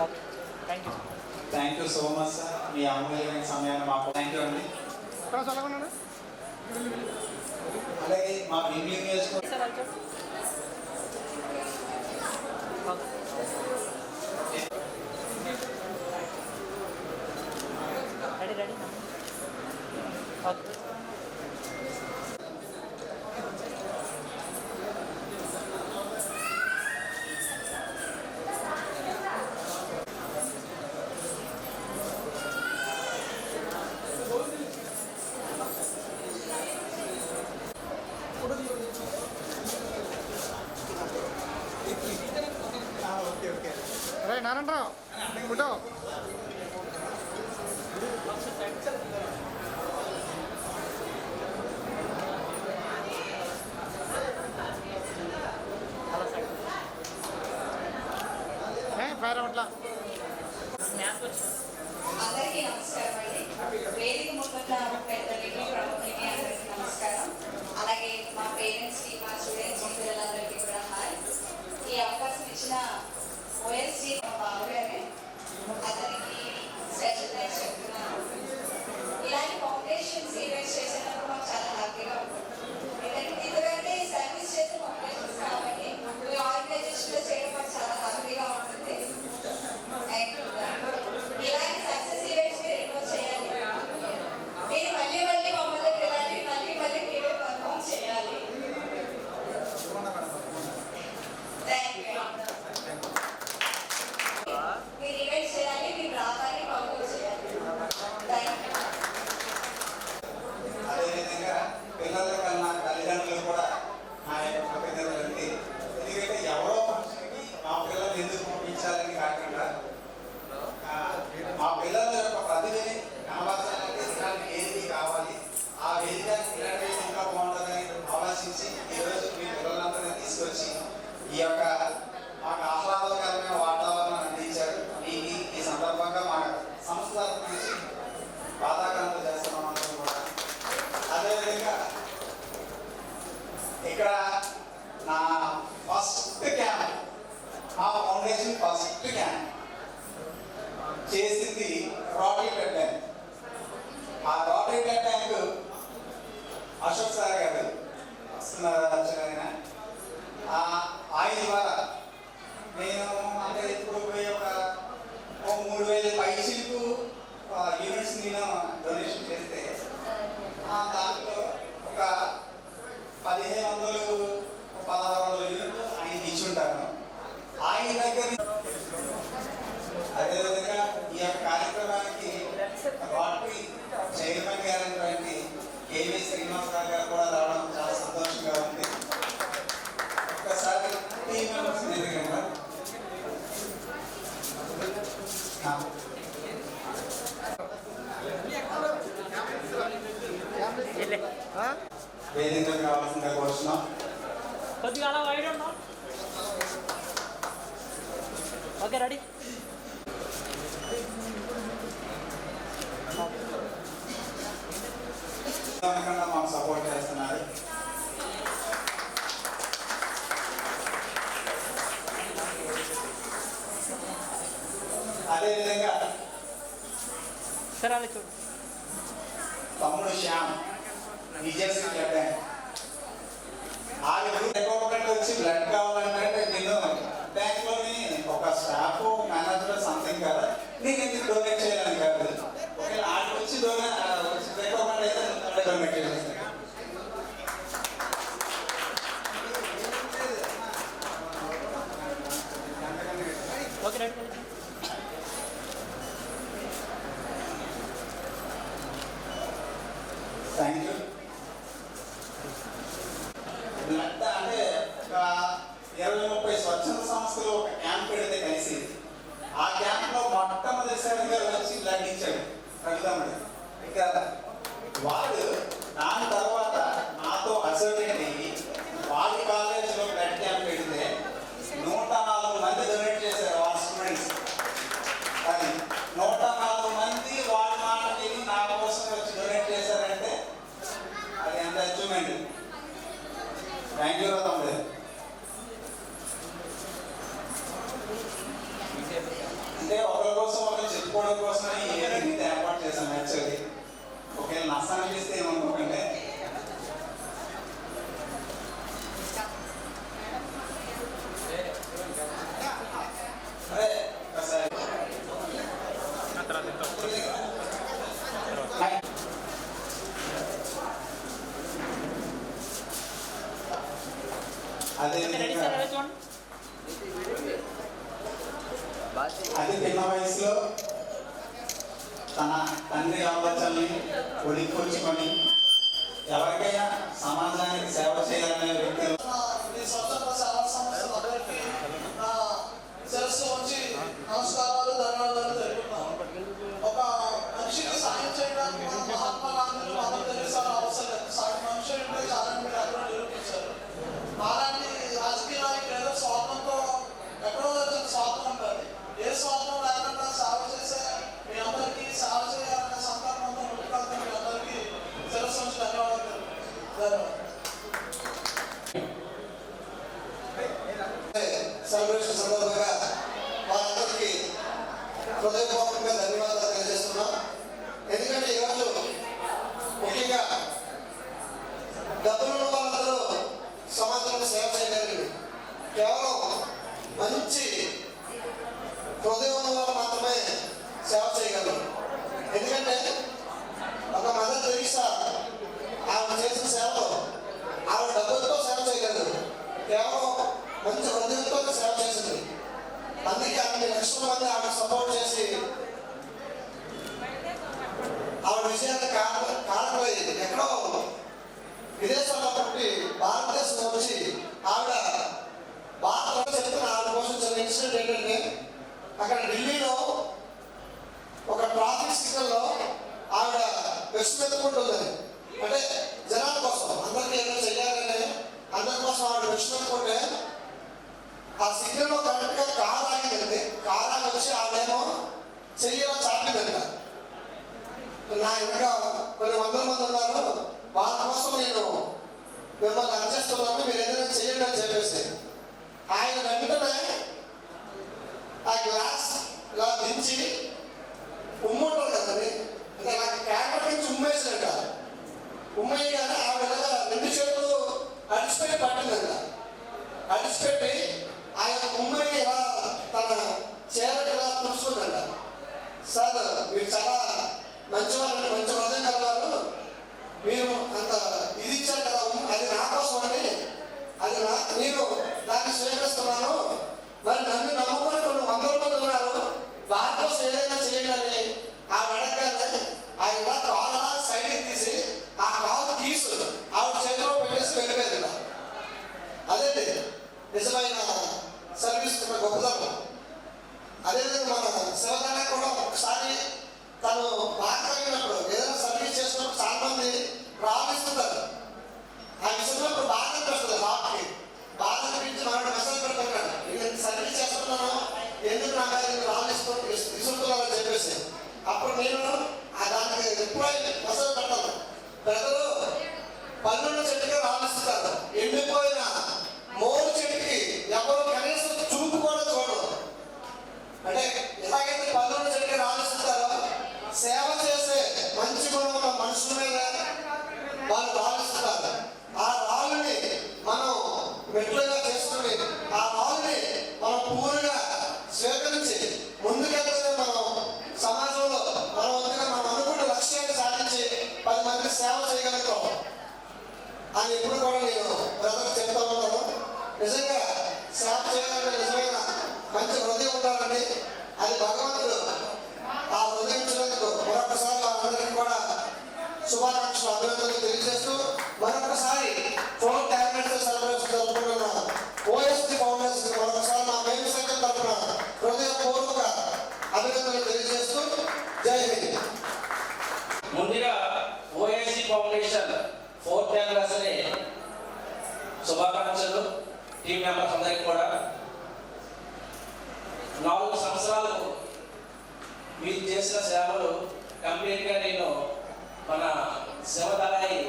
Okay thank you. Thank you so much sir. మీ అమూల్యమైన సమయాన్ని మాకు థ్యాంక్ యూ అండి. అలాగే మా భీమిలి నియోజకవర్గం sir welcome. Okay ready ready. Okay అరే నారాయణరావు ఫోటో ఫైర్ అవట్లా. అందరికీ నమస్కారం అండి. వేదిక ముందున్న పెద్దలకి ప్రముఖులకి అందరికీ నమస్కారం. అలాగే మా పేరెంట్స్కి మా స్టూడెంట్స్కి పిల్లలందరికీ కూడా హాయ్. ఈ అవకాశం ఇచ్చిన ఓఎస్సీ మా బావగారే అతనికి స్పెషల్ థ్యాంక్స్ చెప్తున్నాను. ఇలాంటి ఫౌండేషన్స్ ఈవెంట్స్ చేసినప్పుడు మాకు చాలా హ్యాపీగా ఉంటుంది. ఎందుకంటే సర్వీస్ చేసే ఫౌండేషన్స్ కాబట్టి ఈ ఆర్గనైజేషన్లో చేయడం మాకు చాలా హ్యాపీగా ఉంటుంది. ఇలాంటి సక్సెస్ ఈవెంట్స్ మీరు ఎన్నో చేయాలి. మీరు మళ్ళీ మళ్ళీ మమ్మల్ని పిల్లలు మళ్ళీ మళ్ళీ మీరే పర్ఫామ్ చేయాలి. Thank you. మీరు ఈవెంట్స్ చేయాలి, మీరు రావాలి, పర్ఫామ్ చేయాలి. Thank you. అదేవిధంగా పిల్లల కన్నా తల్లిదండ్రులు కూడా నా యొక్క కృతజ్ఞతలండి. ఎందుకంటే ఎవరో ఫంక్షన్కి మా పిల్లల్ని ఎందుకు పంపించాలని కాకుండా మా పిల్లల యొక్క ప్రతిభని కనబరచాలంటే ఇలాంటి వేదిక కావాలి. ఆ వేదిక ఇలాంటి ఇంకా బాగుంటుందని ఆలోచించి ఈరోజు మీ పిల్లలందరినీ తీసుకొచ్చి ఈ యొక్క మాకు ఆహ్లాదకరమైన వాతావరణం అందించారు. మీకు ఈ సందర్భంగా మా సంస్థ తరఫు నుంచి బాధాకరంతో చేస్తున్నాం అందరం కూడా. అదేవిధంగా ఇక్కడ నా ఫస్ట్ క్యాంప్, మా ఫౌండేషన్ ఫస్ట్ క్యాంప్ చేసింది అశోక్ సార్ గారు వస్తున్నారు ఆయన. ఆయన ద్వారా నేను అంటే ఇప్పుడు పోయి ఒక 3,000 పైసలకు యూనిట్స్ నేను డొనేషన్ చేస్తే దాంట్లో ఒక 1,500-1,600 యూనిట్లు ఆయనకి ఇచ్చి ఉంటాను. ఆయన దగ్గర అదేవిధంగా ఈ యొక్క కార్యక్రమానికి వాటి చైర్మన్ గారైనటువంటి కేవీ శ్రీనివాసరావు గారు కూడా రావడం చాలా సంతోషంగా ఉంది. ఒక్కసారి టీం మెంబర్స్ ఎదురుగా వేదికకు కావాల్సిందిగా కోరుతున్నాం. కొద్దిగా అలా వైడ్ ఉన్నాం. Okay ready. మాకు సపోర్ట్ చేస్తున్నారు. అదేవిధంగా సరే అలా చూడు. తమ్ముడు శ్యామ్ విజయశ్రీ బ్లడ్ బ్యాంక్ వచ్చి బ్లడ్ కావాలంటే నేను బ్యాంక్లోని ఒక స్టాఫ్ మేనేజర్ సంథింగ్ కదా నేను ఎందుకు డొనేట్ చేయాలని కాదు. ఒకవేళ ఆడికి వచ్చి రికమెండ్ అయితే డొనేట్ చేస్తాను. Okay ready. Thank you. అంటే ఒక 20-30 స్వచ్ఛంద సంస్థలు ఒక క్యాంప్ పెడితే కలిసి ఆ క్యాంప్లో మొట్టమొదటిసారిగా వచ్చి బ్లడ్ ఇచ్చాడు రఘుతమ్ముడు. ఇక వాడు దాని తర్వాత నాతో అసోసియేట్ అయ్యి వాళ్ళ కాలేజీలో బ్లడ్ క్యాంప్ పెడితే 104 మంది డొనేట్ చేశారు వాళ్ళ స్టూడెంట్స్. అది 104 మంది వాళ్ళ మాట విని నా కోసం వచ్చి డొనేట్ చేశారంటే అది ఎంత అచీవ్మెంట్. థ్యాంక్ యూ తమ్ముడు. అంటే ఒకరి కోసం ఒకరు చెప్పుకోవడం కోసం ఏదైతే ఏర్పాటు చేశాను. యాక్చువల్లీ ఒకవేళ నష్టం అనిపిస్తే ఏమనుకోకండి. అదే ఒకసారి అదే అది చిన్న వయసులో తన తండ్రి ఆలోచనల్ని ఒడికొచ్చుకొని ఎవరికైనా సమాజానికి సేవ చేయాలనే వ్యక్తులు నమస్కారాలు, ధన్యవాదాలు తెలుపుతున్నాను. ఒక మనిషికి సాయం చేయడానికి మనం మహాత్మా గాంధీ మదర్ తెరెసా అవసరం లేదు. సాటి మనుషులు ఉంటే చాలని మీరు అందరూ నిరూపించారు. అలాంటి రాజకీయ నాయకులు ఏదో స్వార్థంతో ఎక్కడో వచ్చిన స్వార్థం ఉంటుంది. ఏ స్వార్థం లేకుండా సేవ చేసే మీ అందరికీ సేవ చేయాలనే సంకల్పంతో ముందుకెళ్తే మీ అందరికీ శిరస్సు నుంచి ధన్యవాదాలు. సెలబ్రేషన్ సందర్భంగా వారందరికీ హృదయపూర్వకంగా ధన్యవాదాలు తెలియజేస్తున్నాం. ఎందుకంటే ఈరోజు ముఖ్యంగా డబ్బులు ఉన్న వాళ్ళందరూ సమాజంలో సేవ చేయగలిగింది. కేవలం మంచి హృదయం ఉన్న వాళ్ళు మాత్రమే సేవ చేయగలరు. ఎందుకంటే ఒక మదర్ తెరీసా ఆవిడ చేసిన సేవలో ఆవిడ డబ్బులతో సేవ చేయగలరు. కేవలం మంచి హృదయంతో సేవ చేసింది. అందుకే అన్ని లక్షల మంది ఆవిడ సపోర్ట్ చేసి ఆవిడ విజయాన్ని కారణమైంది. ఎక్కడో విదేశాల్లో పుట్టి భారతదేశం వచ్చి ఆవిడ భారతదేశం చెప్తున్న ఆవిడ కోసం చిన్న ఇన్సిడెంట్ ఏంటంటే అక్కడ ఢిల్లీలో ఒక ట్రాఫిక్ సిగ్నల్లో ఆవిడ విషమెత్తుకుంటుంది. అంటే జనాల కోసం అందరికీ ఏదో చెయ్యాలని అందరి కోసం ఆవిడ విషమెత్తుకుంటే ఆ సిగ్నల్లో కరెక్ట్గా కారు ఆగిందండి. కారు ఆగి వచ్చి ఆవిడేమో చెయ్యలో చాపిందంట. నా ఇంకా కొన్ని వందల మంది ఉన్నారు, వాళ్ళ కోసం నేను మిమ్మల్ని అందిస్తున్నాను, మీరు ఏదైనా చెయ్యండి అని చెప్పేసి ఆయన వెంటనే ఆ గ్లాస్ ఇలా దించి ఉమ్ముంటారు కదండి, ఇంకా నాకు క్యాబినెట్ నుంచి ఉమ్మేసినట్ట. ఉమ్మేయగానే ఆవిడ ఖర్చు పెట్టి ఆ యొక్క ముమ్మని ఇలా తన చేరకి ఇలా తుడుచుకుందంట. సార్ మీరు చాలా మంచివారు, మంచి హృదయం కలవారు, మీరు అంత ఇది ఇచ్చారు కదా, అది నా కోసం అని, అది నేను దాన్ని స్వీకరిస్తున్నాను. మరి నన్ను నమ్ముకొని కొన్ని వందల మంది ఉన్నారు, వారి కోసం ఏదైనా చేయాలని ఆ వెనకాలే ఆయన ఇలా కాళ్ళ సైడ్కి తీసి ఆ కాలు తీసు ఆవిడ చేతిలో పెట్టేసి వెళ్ళిపోయింది. అదే నిజమైన సర్వీస్ గొప్పదనం. అదేవిధంగా మన శివదాన్ని కూడా ఒకసారి తను మాట్లాడినప్పుడు ఏదైనా సర్వీస్ చేసినప్పుడు చాలా మంది ప్రారంభిస్తుంటారు. ఆ విషయంలో బాధ అనిపిస్తుంది, హార్ట్కి బాధ అనిపించి మనకు మెసేజ్ పెడుతున్నాడు, నేను సర్వీస్ చేస్తున్నాను, ఎందుకు నా మీద ఇసుకుంటున్నారని చెప్పేసి. అప్పుడు నేను దానికి ఎప్పుడైనా మెసేజ్ పెట్టాను, ప్రజలు పన్నుల చెట్టుగా రాణిస్తున్నారు, ఎండిపోయిన మోరు చెట్టుకి ఎవరు కనీసం చూపు కూడా చూడరు. అంటే ఎలాగైతే పన్నుల చెట్టుగా రాణిస్తున్నారో సేవ చేసే మంచి గుణం ఉన్న మనుషుల మీద వాళ్ళు రాణిస్తున్నారు. ఆ రాళ్ళని మనం మెట్లుగా చేసుకుని ఆ రాళ్ళని మనం పూర్తిగా స్వీకరించి ముందుకెళ్తే మనం సమాజంలో మనం మనం అనుకున్న లక్ష్యాన్ని సాధించి 10 మందికి సేవ చేయగలుగుతాం అని ఎప్పుడు కూడా నేను బ్రదర్ చెప్తా ఉంటాను. నిజంగా సేవ చేయాలంటే నిజమైన మంచి హృదయం ఉండాలండి. అది భగవంతుడు ఆ హృదయం ఇచ్చినందుకు మరొకసారి అందరికీ కూడా శుభాకాంక్షలు, అభినందనలు తెలియజేస్తూ మరొకసారి 4th యానివర్సరీ సెలబ్రేషన్ జరుపుకుంటున్న OST ఫౌండేషన్ మరొకసారి మా మేలు సంఘం తరఫున హృదయపూర్వక అభినందనలు తెలియజేస్తూ జై హింద్. ముందుగా OST ఫౌండేషన్ 4th యానివర్సరీ శుభాకాంక్షలు టీం మెంబర్స్ అందరికీ కూడా. 4 సంవత్సరాలు మీరు చేసిన సేవలు కంప్లీట్గా నేను మన శివదళాయి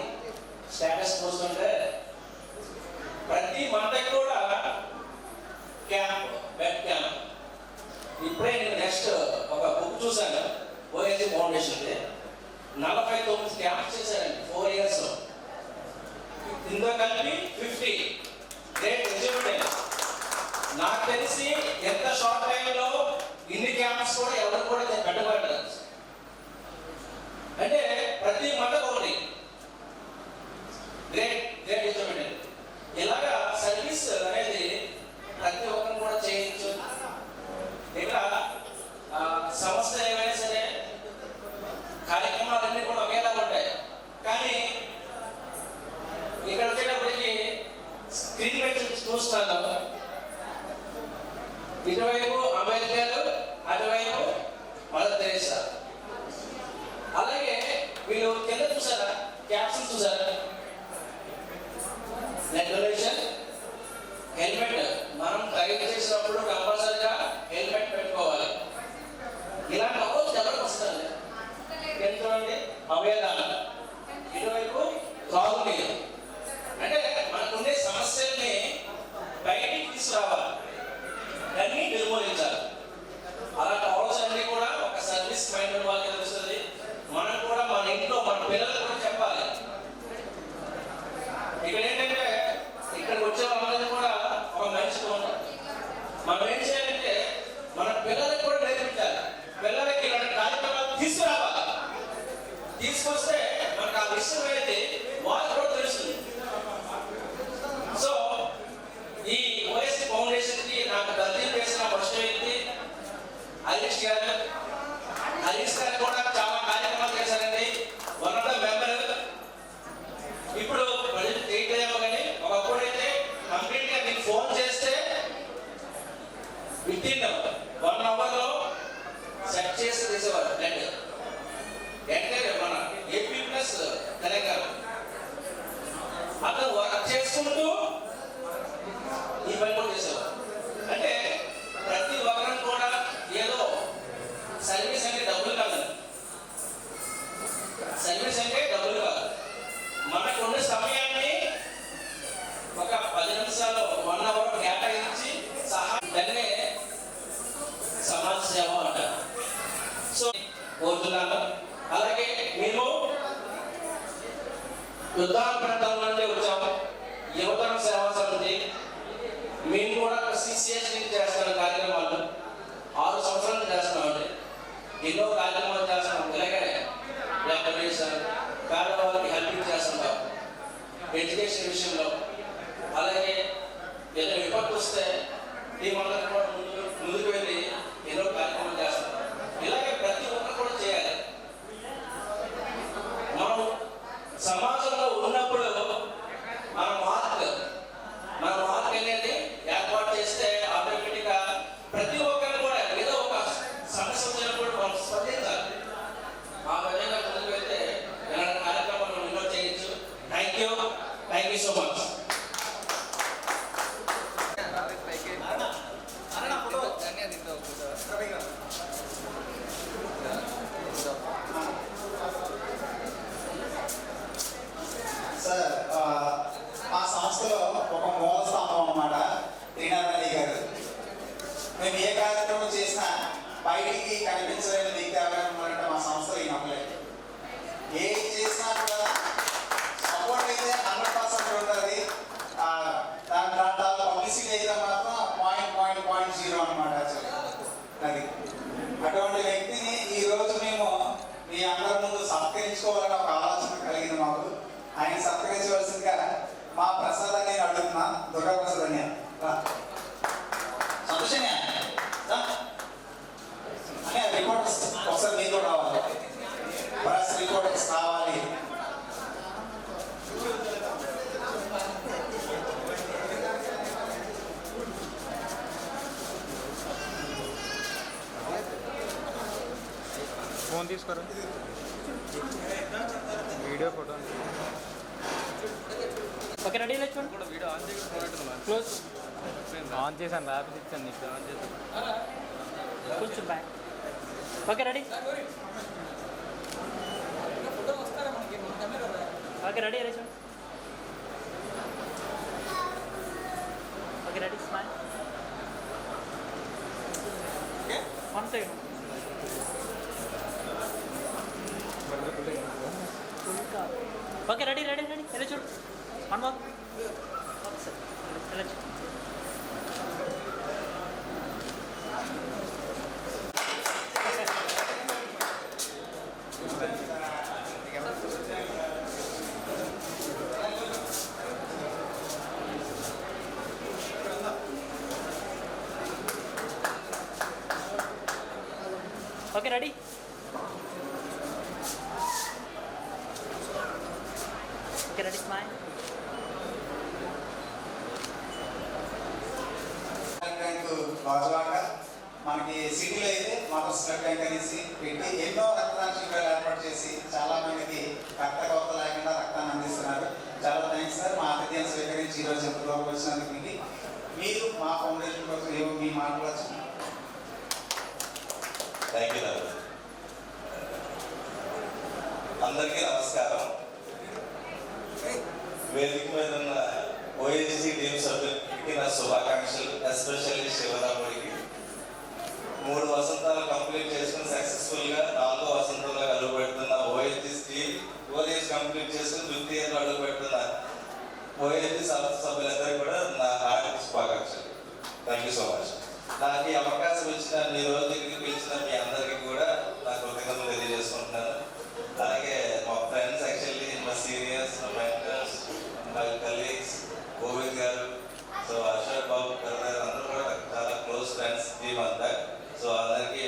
స్టేటస్ చూస్తుంటే ప్రతి మంటకి కూడా క్యాంప్, వెబ్ క్యాంప్. ఇప్పుడే నేను నెక్స్ట్ ఒక బుక్ చూశాను OST ఫౌండేషన్ది, 49 క్యాంప్స్ చేశారండి 4 ఇయర్స్లో. ఇందులో కలిపి 50 గ్రేట్ అచీవ్మెంట్. నాకు తెలిసి ఎంత షార్ట్ టైంలో ఇన్ని క్యాంప్స్ కూడా ఎవరు కూడా పెట్టబడ్డారు. అంటే ప్రతి మంటకు ఒకటి గ్రేట్ గ్రేట్ అచీవ్మెంట్. ఇలాగా సర్వీస్ అనేది ప్రతి ఒక్కరు కూడా చేయొచ్చు. ఇక్కడ సంస్థ ఏమైనా సరే కార్యక్రమాలన్నీ కూడా ఒకేలా ఉంటాయి, కానీ ఇక్కడ వచ్చేటప్పటికి స్క్రీన్ పెట్టి చూస్తున్నాను, ఇటువైపు అంబేద్కర్, అటువైపు మదర్ తెరేసా. అలాగే వీళ్ళు కింద చూసారా, క్యాప్షన్ చూసారా, రెగ్యులేషన్ హెల్మెట్ మనం డ్రైవ్ చేసినప్పుడు కంపల్సరిగా హెల్మెట్ పెట్టుకోవాలి. ఇలాంటి అప్రోచ్ ఎవరికి వస్తుంది? ఎందుకంటే అవయదాన, ఇటువైపు త్రాగునీరు. అంటే మనకుండే సమస్యల్ని బయటికి తీసుకురావాలి, అన్నీ నిర్మూలించాలి. అలాంటి ఆలోచనని కూడా ఒక సర్వీస్ మైండ్ వాళ్ళకి తెలుస్తుంది. మనం కూడా మన ఇంట్లో మన పిల్లలకు కూడా చెప్పాలి. ఇక్కడ ఏంటంటే ఇక్కడికి వచ్చే వాళ్ళని కూడా ఒక మంచి ఉంటారు. మనం ఏం చేయాలంటే మన పిల్లలకు కూడా నేర్పించాలి. పిల్లలకి ఇలాంటి కార్యక్రమాలు తీసుకురావాలి. తీసుకొస్తే మనకు ఆ విషయం అనేది వాళ్ళకి కూడా తెలుస్తుంది. సో ఈ OST ఫౌండేషన్కి నాకు దర్శనం చేసిన ఫస్ట్ వ్యక్తి హరీష్ గారు. హరీష్ గారు కూడా చాలా కార్యక్రమాలు చేశారండి. One of the member. ఇప్పుడు ప్రజెంట్ చేయలేమో కానీ ఒకప్పుడైతే కంప్లీట్గా మీకు ఫోన్ చేస్తే విత్ ఇన్ 1 అవర్లో సెట్ చేసి తీసేవారు. అంటే మన AP ప్లస్ తెలంగాణ అతను వర్క్ చేసుకుంటూ ఈ పని కూడా చేసేవారు. అంటే ప్రతి ఒక్కరం కూడా ఏదో సర్వీస్ అంటే డబ్బులు కాదు, సర్వీస్ అంటే డబ్బులు కాదు. మనకు ఉండే సమయాన్ని ఒక 10 నిమిషాలు 1 అవర్ కేటాయించి దాన్నే సమాజ సేవ అంటారు. సో కోరుతున్నాను. అలాగే మేము యుద్ధాల ప్రాంతం నుండి వచ్చాము. యువతరం సేవా సమితి మేము కూడా సిసిఎస్ చేస్తున్న కార్యక్రమాలు 6 సంవత్సరాలు చేస్తున్నామండి. ఎన్నో కార్యక్రమాలు చేస్తున్నాం. ఇలాగే లెక్కలు పేదవాళ్ళకి హెల్పింగ్ చేస్తున్నాం ఎడ్యుకేషన్ విషయంలో. అలాగే ఏదైనా విపత్తు వస్తే టీమందరూ కూడా ముందుకు వెళ్ళి ఎన్నో కార్యక్రమాలు చేస్తున్నాం. ఇలాగే ప్రతి ఒక్కరు కూడా చేయాలి. మనం సమాజంలో ఉన్నప్పుడు మన మార్క్ అనేది ఏర్పాటు చేస్తే ఆటోమేటిక్గా ప్రతి ఒక్కరు కూడా ఏదో ఒక సమస్య వచ్చినప్పుడు మనం స్పందించాలి. ఆ విధంగా ముందుకు వెళ్తే ఇలాంటి కార్యక్రమాలు ఎన్నో చేయొచ్చు. Thank you so much. Sir మా సంస్థలో ఒక మూల స్తంభం అన్నమాట శ్రీనాథరెడ్డి గారు. మేము ఏ కార్యక్రమం చేసినా బయటికి కనిపించలేని వ్యక్తి ఎవరైనా ఉన్నారంటే మా సంస్థలో ఈ నమ్మలేదు. ఏం చేసినా కూడా సపోర్ట్ అయితే 100% ఉంటుంది. దాంట్లో పబ్లిసిటీ అయితే మాత్రం 0.0 అనమాట. అది అటువంటి వ్యక్తిని ఈరోజు మేము మీ అందరి ముందు సత్కరించుకోవాలని ఒక ఆలోచన కలిగింది మాకు. ఆయన సత్కరించవలసిందిగా మా ప్రసాద్ అని నేను అడుగుతున్నా. దుర్గా ప్రసాద్ అని సంతోషంగా రిపోర్టర్స్ ఒకసారి మీతో రావాలి. ప్రెస్ రిపోర్టర్స్ రావాలి. ఫోన్ తీసుకోరా, వీడియో ఫోటో. ఓకే రెడీ చూడండి. కూడా వీడియో ఆన్ చేయకుండా క్లోజ్ ఆన్ చేశాను, ర్యాపిడ్ ఇచ్చాను నీకు ఆన్ చేస్తాను. కొంచెం back. Okay ready. Okay ready చూడండి. Okay ready. Smile. 1 second. Okay ready ready ready. ఎలా చూడు. 1 more. ఎలా చూడు. Okay ready. Okay ready. Smile. Gajuwaka మనకి సిటీలో అయితే మదర్స్ బ్లడ్ బ్యాంక్ అనేసి పెట్టి ఎన్నో రక్తదాన శిబిరాలు ఏర్పాటు చేసి చాలా మందికి రక్త కొరత లేకుండా రక్తాన్ని అందిస్తున్నారు. చాలా థ్యాంక్స్ సార్. మా అతిథ్యాన్ని స్వీకరించి ఈరోజు ఎంతలోకి వచ్చినందుకు మీరు మా ఫౌండేషన్ కోసం ఏమో మీ మాట్లాడచ్చు. Thank you. అందరికీ నమస్కారం. వేదిక మీద ఉన్న ఓఎస్జీ టీమ్ సభ్యులకి నా శుభాకాంక్షలు. ఎస్పెషల్లీ శివరాముడికి 3 వసంతాలు కంప్లీట్ చేసుకుని సక్సెస్ఫుల్గా 4వ వసంతంలో అడుగు పెడుతున్న ఓఎస్జీ టీమ్, 4 years కంప్లీట్ చేసుకుని 5th year అడుగు పెడుతున్న ఓఎస్జీ సభ్యులందరికీ కూడా నా హార్దిక శుభాకాంక్షలు. Thank you so much. నాకు ఈ అవకాశం ఇచ్చిన మీ రోజు దగ్గరికి పిలిచిన మీ అందరికీ కూడా నా కృతజ్ఞతలు తెలియజేసుకుంటున్నాను. అలాగే మా ఫ్రెండ్స్, యాక్చువల్లీ మా సీనియర్స్, మా మెంటర్స్, మా కలీగ్స్, గోవింద్ గారు, సో అశోక్ బాబు గారు అందరూ కూడా చాలా క్లోజ్ ఫ్రెండ్స్ టీమ్ అంతా. సో అందరికీ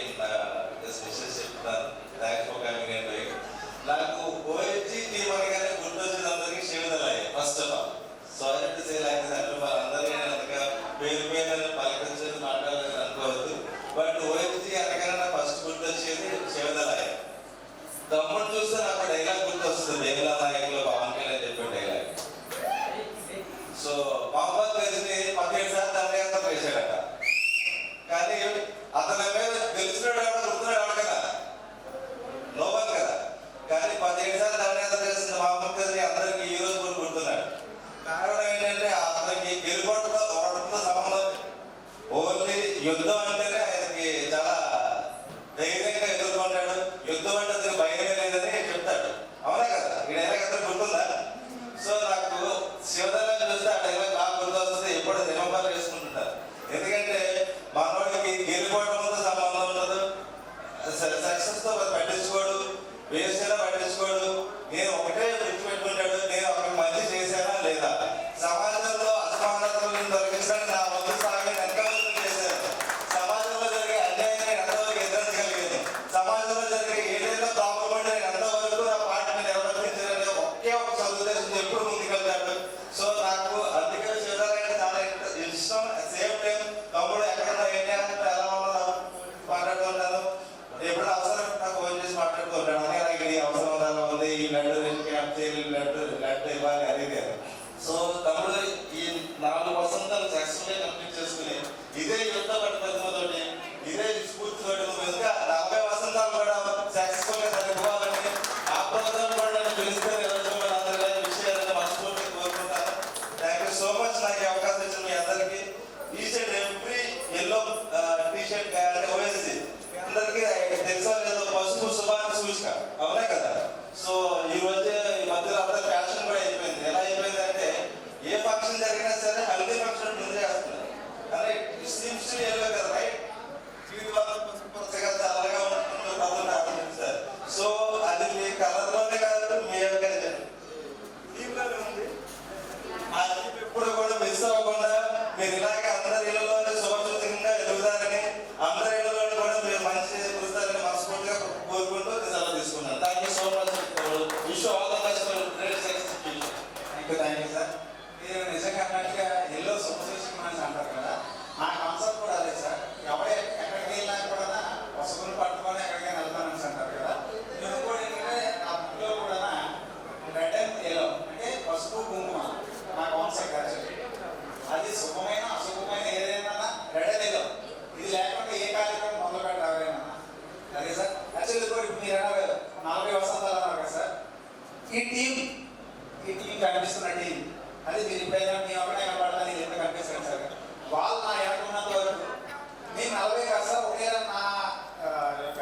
సూచిక, అవునా కదా? సో ఈ మధ్యలో అంతా ఫ్యాషన్ కూడా అయిపోయింది. ఎలా అయిపోయింది అంటే ఏ ఫంక్షన్ జరిగినా సరే హల్దీ ఫంక్షన్ ముందే చేస్తున్నారు. కానీ స్లీమ్స్ వెళ్ళే కదా, రైట్? వీటి వల్ల కొత్తగా తెల్లగా ఉంటుంది పదవులు ఆలోచిస్తారు. సో అది మీ కలర్లోనే కాదు, మీ యొక్క థీమ్లోనే ఉంది. ఆ థీమ్ ఎప్పుడు కూడా మిస్ అవ్వకుండా మీరు ఇలాగే అందరి ఇళ్లలోనే శుభసూచకంగా ఎదుగుతారని, అందరి ఇళ్లలోనే కూడా మీరు మంచి కురుస్తారని మనస్ఫూర్తిగా కోరుకుంటూ సెలవు తీసుకున్నాను. Thank you so much. Wish all the best for great success. Thank you sir. మీరు నిజంగా అన్నట్టుగా ఎల్లో శుభసూచకం అని అంటారు కదా, నా కాన్సెప్ట్ కూడా అదే సార్. ఎవరు ఎక్కడికి వెళ్ళినా కూడా పసుపును పట్టుకొని ఎక్కడికైనా వెళ్తానని అంటారు కదా. నేను కూడా ఏంటంటే నా బుక్లో కూడా రెడ్ అండ్ ఎల్లో అంటే పసుపు కుంకుమ నా కాన్సెప్ట్ యాక్చువల్లీ. అది శుభమైన అశుభమైన ఏదైనా రెడ్ అండ్ ఎల్లో, ఇది లేకుండా ఏ కార్యక్రమం మొదలు పెట్టాలి అదే సార్. యాక్చువల్లీ కూడా ఇప్పుడు మీరు అన్నారు 40 వసంతాలు అన్నారు కదా సార్. ఈ టీం కనిపిస్తున్న టీం అది మీరు ఎప్పుడైనా మీ ఒకటే కనపడాలని ఎంత కనిపిస్తారు సార్. వాళ్ళు నా వెనకున్నంత వరకు నేను 40 కాదు సార్, ఒకేలా నా యొక్క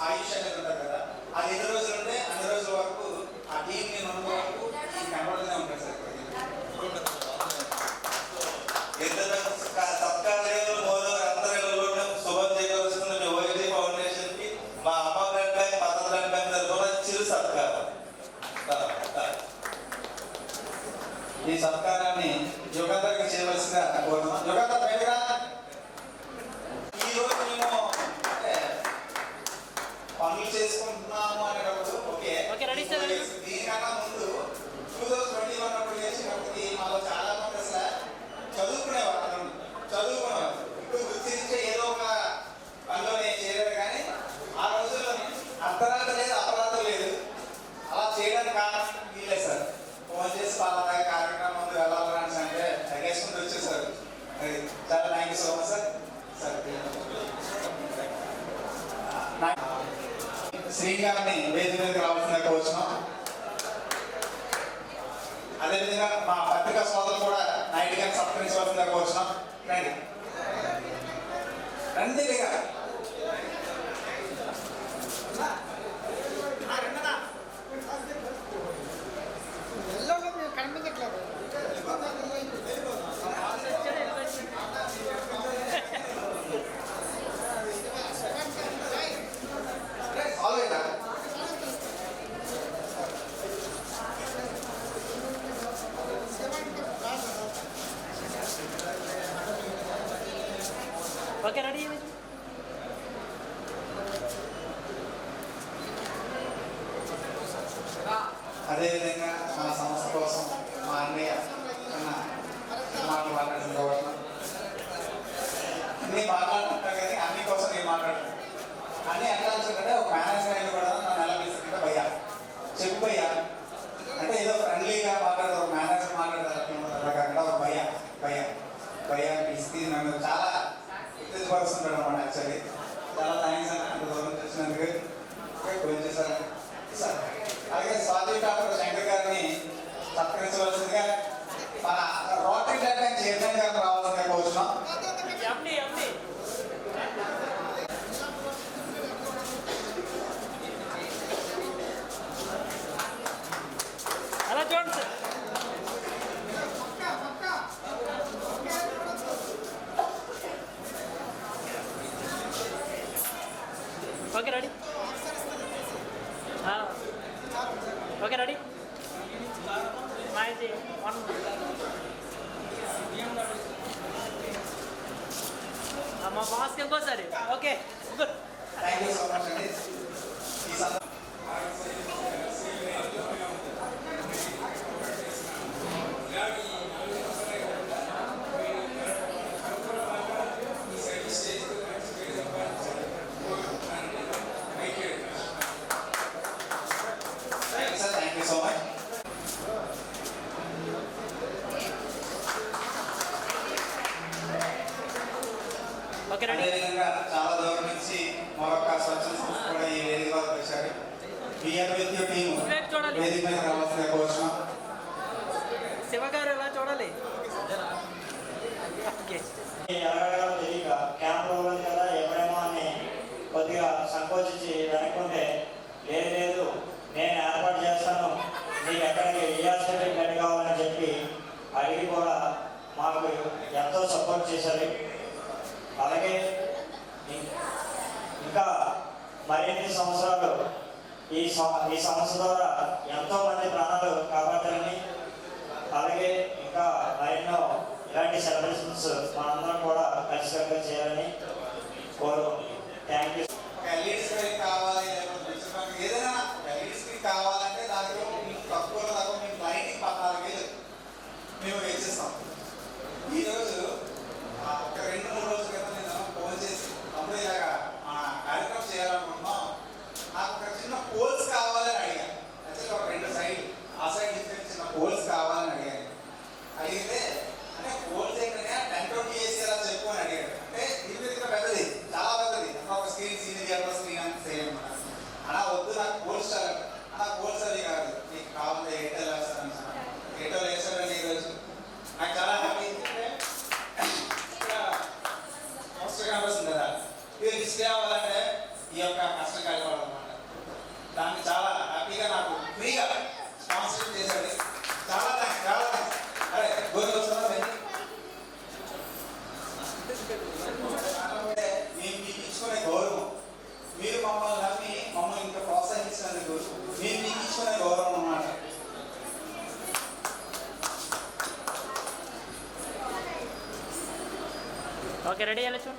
ఆయుష్ అనేది ఉంటుంది కదా, అది ఎన్ని రోజులు ఉంటే అన్ని రోజుల వరకు ఆ టీం నేను ఉన్న వరకు కనపడుతూనే ఉంటుంది సార్. సత్కార్యాలు మోదీ అందరి ఇళ్లలోనే శుభం చేయవలసిన మీ ఓఎస్డీ ఫౌండేషన్ కి మా అమ్మ blood bank, mother blood bank తరఫున చిరు సత్కారం. ఈ సత్కారాన్ని యుగంధర్కి చేయవలసిందిగా కోరుతున్నాం. యుగంధర్ బయటగా. ఈ రోజు మేము అంటే పనులు చేసుకుంటున్నాము అనేటప్పుడు ఓకే, దీనికన్నా ముందు 2021 అప్పుడు చేసినప్పటికీ మాలో చాలా మంది అసలు చదువుకునేవారు. ఇప్పుడు గుర్తించే ఏదో ఒక పనిలోనే చేయలేదు. కానీ ఆ రోజుల్లో అర్ధరాత్రి లేదు, అపరాధం లేదు. అలా చేయడానికి కారణం వీలే సార్. ఫోన్ చేసి వాళ్ళ కార్యక్రమం ముందు వెళ్ళాలని అంటే తగ్గేసుకుంటూ వచ్చేసారు. చాలా thank you so much sir. Shri గారిని వేదిక మీదకి రావాల్సిందిగా కోరుచున్నాం. అదేవిధంగా మా పత్రికా సోదరులు కూడా నైట్ గారిని సత్కరించవలసిందిగా కోరుచున్నాం. రండి రండి గారు. Okay ready. అదేవిధంగా మన సంస్థ కోసం మా అన్నయ్య మాట్లాడాల్సిన కోరుతున్నాం. అన్నీ మాట్లాడుతుంటాం కానీ అన్ని కోసం నేను మాట్లాడుతున్నాను. అన్నీ ఎట్లా అంటే ఒక మేనేజర్ అయిన కూడా నన్ను ఎలా పిలుస్తుంటే భయ్యా చెప్పు భయ్యా అంటే ఏదో ఫ్రెండ్లీగా మాట్లాడతారు. ఒక మేనేజర్ మాట్లాడతారు కాకుండా ఒక భయ్యా భయ్యా భయ్యా పిలిచి నన్ను చాలా ఉత్తేజపరుస్తుంటాడు అన్నమాట. యాక్చువల్లీ చాలా థ్యాంక్స్ అన్న, అంత దూరం వచ్చినందుకు కొంచెం సార్. అలాగే స్వాతి డాక్టర్ శంకర్ గారిని సత్కరించవలసిందిగా మన రోటరీ బ్లడ్ బ్యాంక్ చైర్మన్ గారిని రావాల్సిందిగా కోరుతున్నాం. అలా చూడండి sir. Okay ready. Okay ready. మాది 1 మా బాస్కి ఇంకోసారి. Okay good. Thank you so much అండి. ఈ థ్యాంక్ యూ సో మచ్. అదేవిధంగా చాలా దూరం నుంచి మరొక స్వచ్ఛంద సంస్థ కూడా ఈ వేదిక వరకు వచ్చారు. బిఆర్ విత్ యూ టీమ్ వేదిక మీద రావాల్సిందిగా కోరుతున్నాం. శివ గారు ఎలా చూడాలి. ఎలాగో తెలియక క్యాంప్ ఉంది కదా ఎప్పుడేమో అని కొద్దిగా సంకోచించి వెనక్కుంటే లేదు నేను ఏర్పాటు చేస్తాను, నీకు ఎక్కడికి ఏ హాస్పిటల్కి రెడీ కావాలని చెప్పి అడిగి కూడా మాకు ఎంతో సపోర్ట్ చేశారు. అలాగే ఇంకా మరిన్ని సంవత్సరాలు ఈ సంస్థ ద్వారా ఎంతోమంది ప్రాణాలు కాపాడాలని, అలాగే ఇంకా మరెన్నో ఇలాంటి సెలబ్రేషన్స్ మనందరం కూడా కలిసికట్టుగా చేయాలని థ్యాంక్ యూ. ఎల్ఈడీస్ కావాలి, ఏదైనా ఎల్ఈడీస్ కావాలంటే దాంట్లో మీకు తక్కువ తక్కువ మేము లైటింగ్ 14,000 మేము వేసిస్తాం. ఈరోజు ఒక 2-3 రోజుల క్రితం నేను ఫోన్ చేసి అప్పుడు ఇలాగా కార్యక్రమం చేయాలనుకుంటున్నాం, నాకు ఒక చిన్న పోల్స్ కావాలని అడిగాను. యాక్చువల్గా ఒక 2 సైడ్ ఆ సైడ్ చిన్న పోల్స్ కావాలని అడిగాను. అడిగితే అంటే పోల్స్ ఏంటంటే 10-20 వేసేలా చెప్పు అని అడిగాడు. అంటే ఇది పెద్దది, చాలా పెద్దది, ఒక స్క్రీన్ సీనియర్ స్క్రీన్ అంత సేమ్ అనమాట. అలా వద్దు, నాకు పోల్స్ చాలు, అలా పోల్స్ అది కాదు, నీకు కావాలి ఎయిర్టెల్ వేస్తాను. ఎయిర్టెల్ వేసాడండి ఈరోజు. నాకు చాలా హ్యాపీ. కనిపిస్తుంది కదా, ఇది డిస్ప్లే అవ్వాలంటే ఈ యొక్క కష్టం కలిపాలన్నమాట. దానికి చాలా హ్యాపీగా నాకు ఫ్రీగా స్పాన్సర్ చేశాడు. చాలా థ్యాంక్స్, చాలా థ్యాంక్స్. అరే గోరు వస్తుందా మేము మీకు ఇచ్చుకునే గౌరవం, మీరు మమ్మల్ని నమ్మి మమ్మల్ని ఇంకా ప్రోత్సహించినందుకు మేము మీకు ఇచ్చుకునే గౌరవం అన్నమాట. ఓకే రెడీ అయ్యాలి చూడు.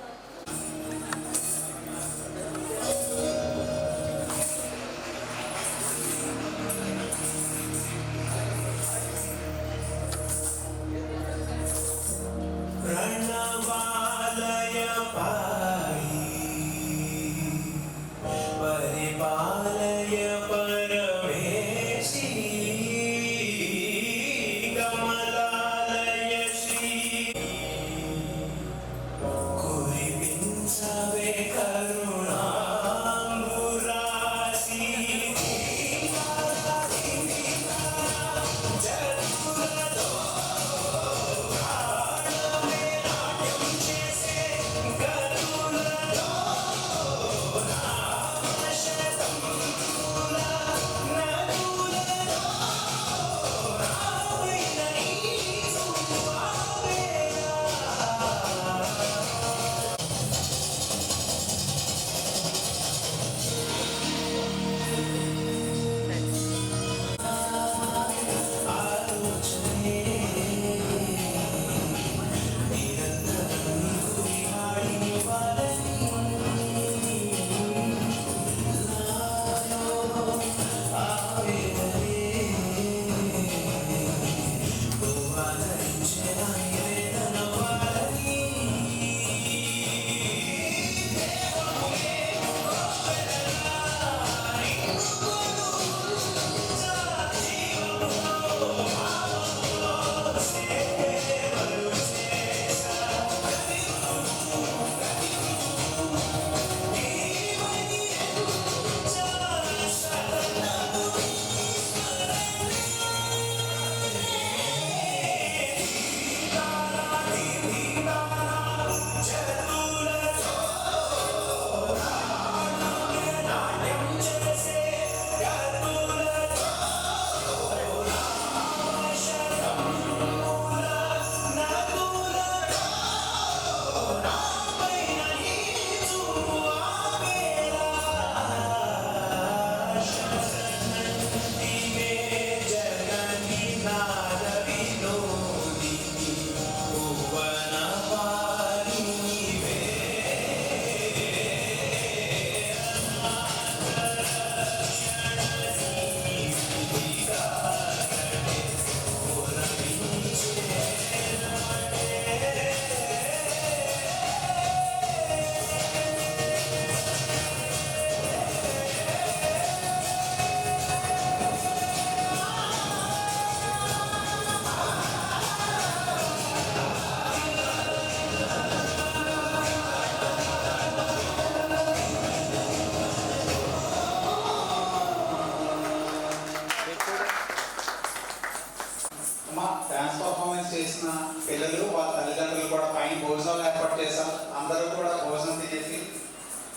డాన్స్ పర్ఫార్మెన్స్ చేసిన పిల్లలు వాళ్ళ తల్లిదండ్రులు కూడా పైన భోజనాలు ఏర్పాటు చేశాం. అందరూ కూడా భోజనం తినేసి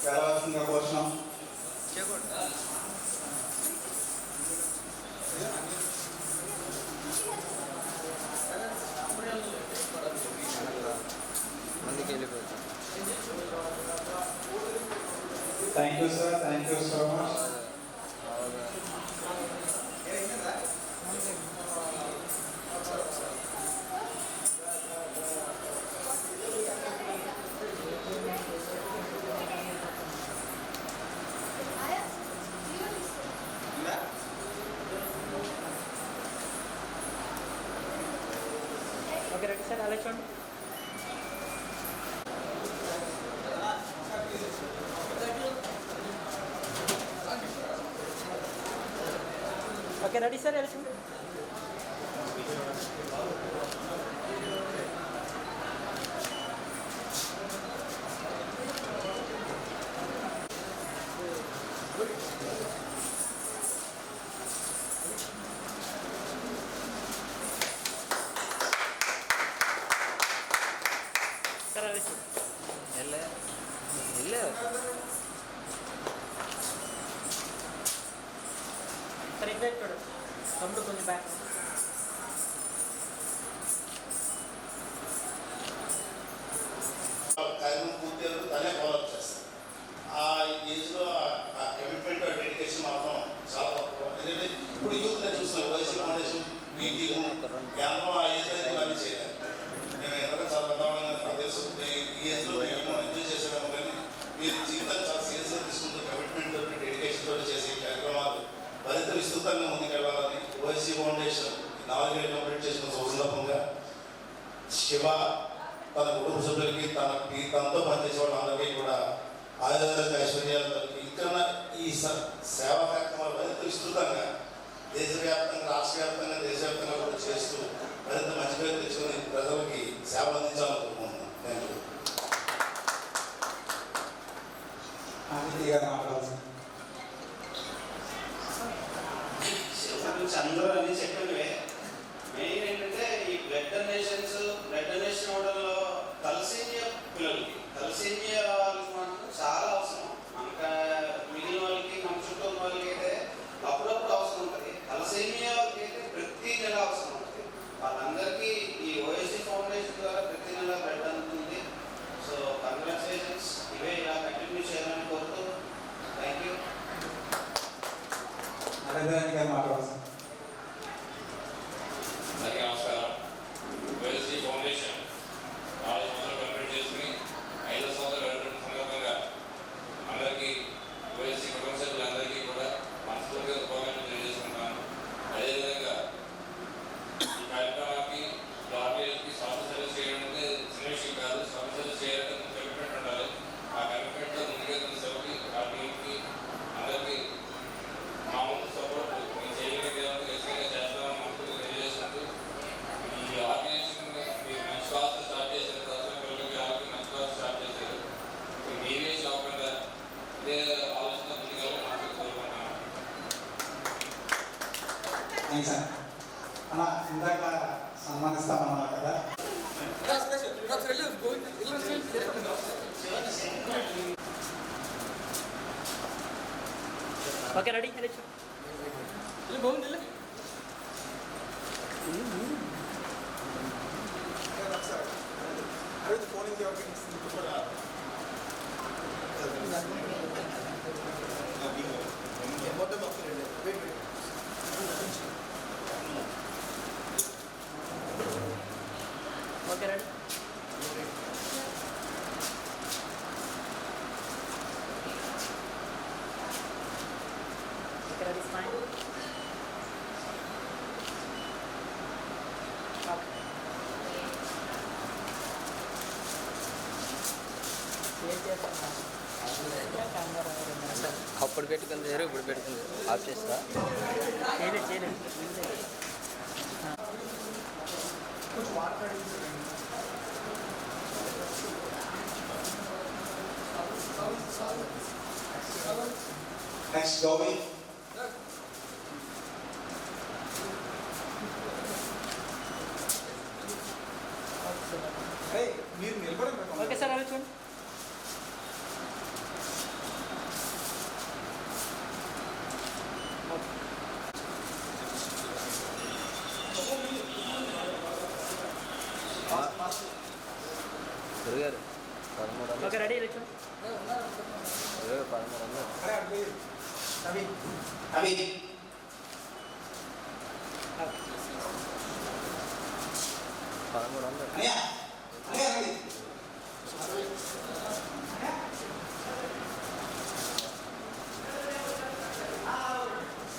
వెళ్ళవలసిందిగా కోరుతున్నాం. Thank you so much. Okay ready sir అలా చూడండి. ఓకే రెడీ సార్ ఎలా చూడండి. సార్ అలా చూడండి. సార్ ఎగ్జాక్ట్ చూడండి. తమ్ముడు కొంచెం బ్యాక్. కార్యక్రమం పూర్తి వరకు తనే ఫాలోఅప్ చేస్తాను. ఆ ఏజ్లో ఆ కమిట్మెంట్ డెడికేషన్ మాత్రం చాలా తక్కువ. ఎందుకంటే ఇప్పుడు యూత్ చూస్తున్నాం వైఎస్ఆర్ ఫౌండేషన్ మీటింగ్ కేవలం ఆ ఏజ్లో ఇవన్నీ చేయాలి. నేను ఎవరైనా చాలా పెద్దవాళ్ళని నాకు తెలుసు. ఈ ఏజ్లో మేము ఎంజాయ్ చేసేదాము, కానీ మీరు జీవితాన్ని చాలా సీరియస్గా తీసుకుంటూ కమిట్మెంట్ డెడికేషన్ తోటి చేసే కార్యక్రమాలు మరింత విస్తృతంగా ముందుకెళ్ళాలని ఓఎస్సీ ఫౌండేషన్ 4 ఏళ్ళు కంప్లీట్ చేసిన సందర్భంగా శివ తన కుటుంబ సభ్యులకి తనతో పనిచేసే వాళ్ళందరికీ కూడా ఆయుర్వేద ఐశ్వర్యాలకి ఇంకా ఈ సేవా కార్యక్రమాలు మరింత విస్తృతంగా దేశవ్యాప్తంగా, రాష్ట్ర వ్యాప్తంగా, దేశవ్యాప్తంగా కూడా చేస్తూ మరింత మంచి పేరు తెచ్చుకొని ప్రజలకి సేవలు అందించాలనుకుంటున్నాను. Thank you. ఆంటీ గారు మాట్లాడాల్సింది. అందరూ అన్ని చెప్పినవే. మెయిన్ ఏంటంటే ఈ బ్లడ్ డొనేషన్ అవడంలో తలసేమియా తలసేమియా వాళ్ళకి మాత్రం చాలా అవసరం. మనకు మిగిలిన వాళ్ళకి, మన చుట్టూ ఉన్న వాళ్ళకి అయితే అప్పుడప్పుడు అవసరం ఉంటుంది. తలసేమియా వాళ్ళకి అయితే ప్రతి నెల అవసరం ఉంటుంది. వాళ్ళందరికీ ఈ ఓఎస్సీ ఫౌండేషన్ ద్వారా ప్రతి నెల బ్లడ్ అందుతుంది. So congratulations. ఇవే ఇలా కంటిన్యూ చేయాలని కోరుతూ థ్యాంక్ యూ. నరేంద్ర గారు మాట్లాడాల్సింది. అందరికీ నమస్కారం. ఓఎస్సీ ఫౌండేషన్ 4 సంవత్సరాలు కంప్లీట్ చేసుకుని 5వ సంవత్సరాలు గడపడం సందర్భంగా అందరికీ ఓఎస్సీ కుటుంబ సభ్యులందరికీ కూడా మనస్ఫూర్తిగా శుభాకాంక్షలు తెలియజేసుకుంటాను. అదేవిధంగా ఈ కార్యక్రమానికి ఆర్టీఎల్కి స్వామి సర్వీస్ చేయడానికి చిన్న విషయం కాదు. స్వామి సర్వీస్ చేయాలంటే కమిట్మెంట్ ఉండాలి. ఆ కమిట్మెంట్తో ముందుకెళ్తున్న సభకి, ఆర్టీఎల్కి అందరికీ మా ముందు సపోర్ట్ మీరు చేయగలిగే ఖచ్చితంగా చేస్తామని మనకు తెలియజేసుకుంటూ ఈ ఆర్గనైజేషన్ మీరు మంచి క్లాస్ స్టార్ట్ చేశారు. దసరా పిల్లలకి వాళ్ళకి మంచి క్లాస్ స్టార్ట్ చేశారు. మీరే కాకుండా ఇదే ఆలోచన ముందుకెళ్ళి మనకు కోరుకుంటున్నాను. థ్యాంక్స్ అండి. అన్న ఇందాక సన్మానిస్తామన్నారు కదా. ఓకే రెడీ అలా చూడండి. Okay ready. Okay ready smile. అప్పుడు పెట్టుకుంది వేరు, ఇప్పుడు పెట్టుకుంది ఆఫ్ చేస్తా. చేయలేదు. నెక్స్ట్ గౌరీ. మీరు నిలబడి ఓకే సార్ అలా చూడండి. గురుగారు 13 ఓకే రెడీ ఇలా చూడండి. 13 అవి అవి అన్నయ్య అన్నయ్య రండి.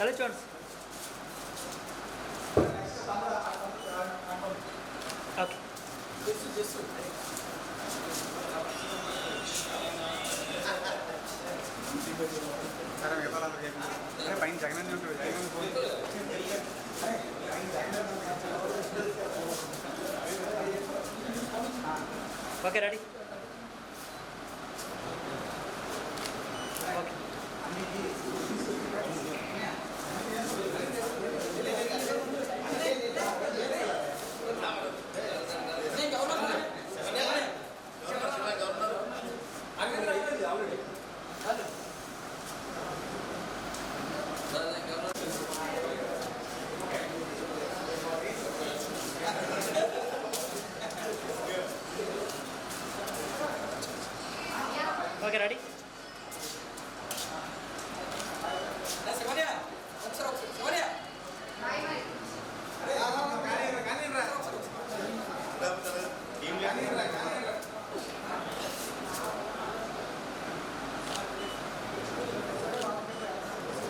ఎలా చూడండి ఓకే పైన జగన్ ఉంటుంది ఓకే రెడీ ఓకే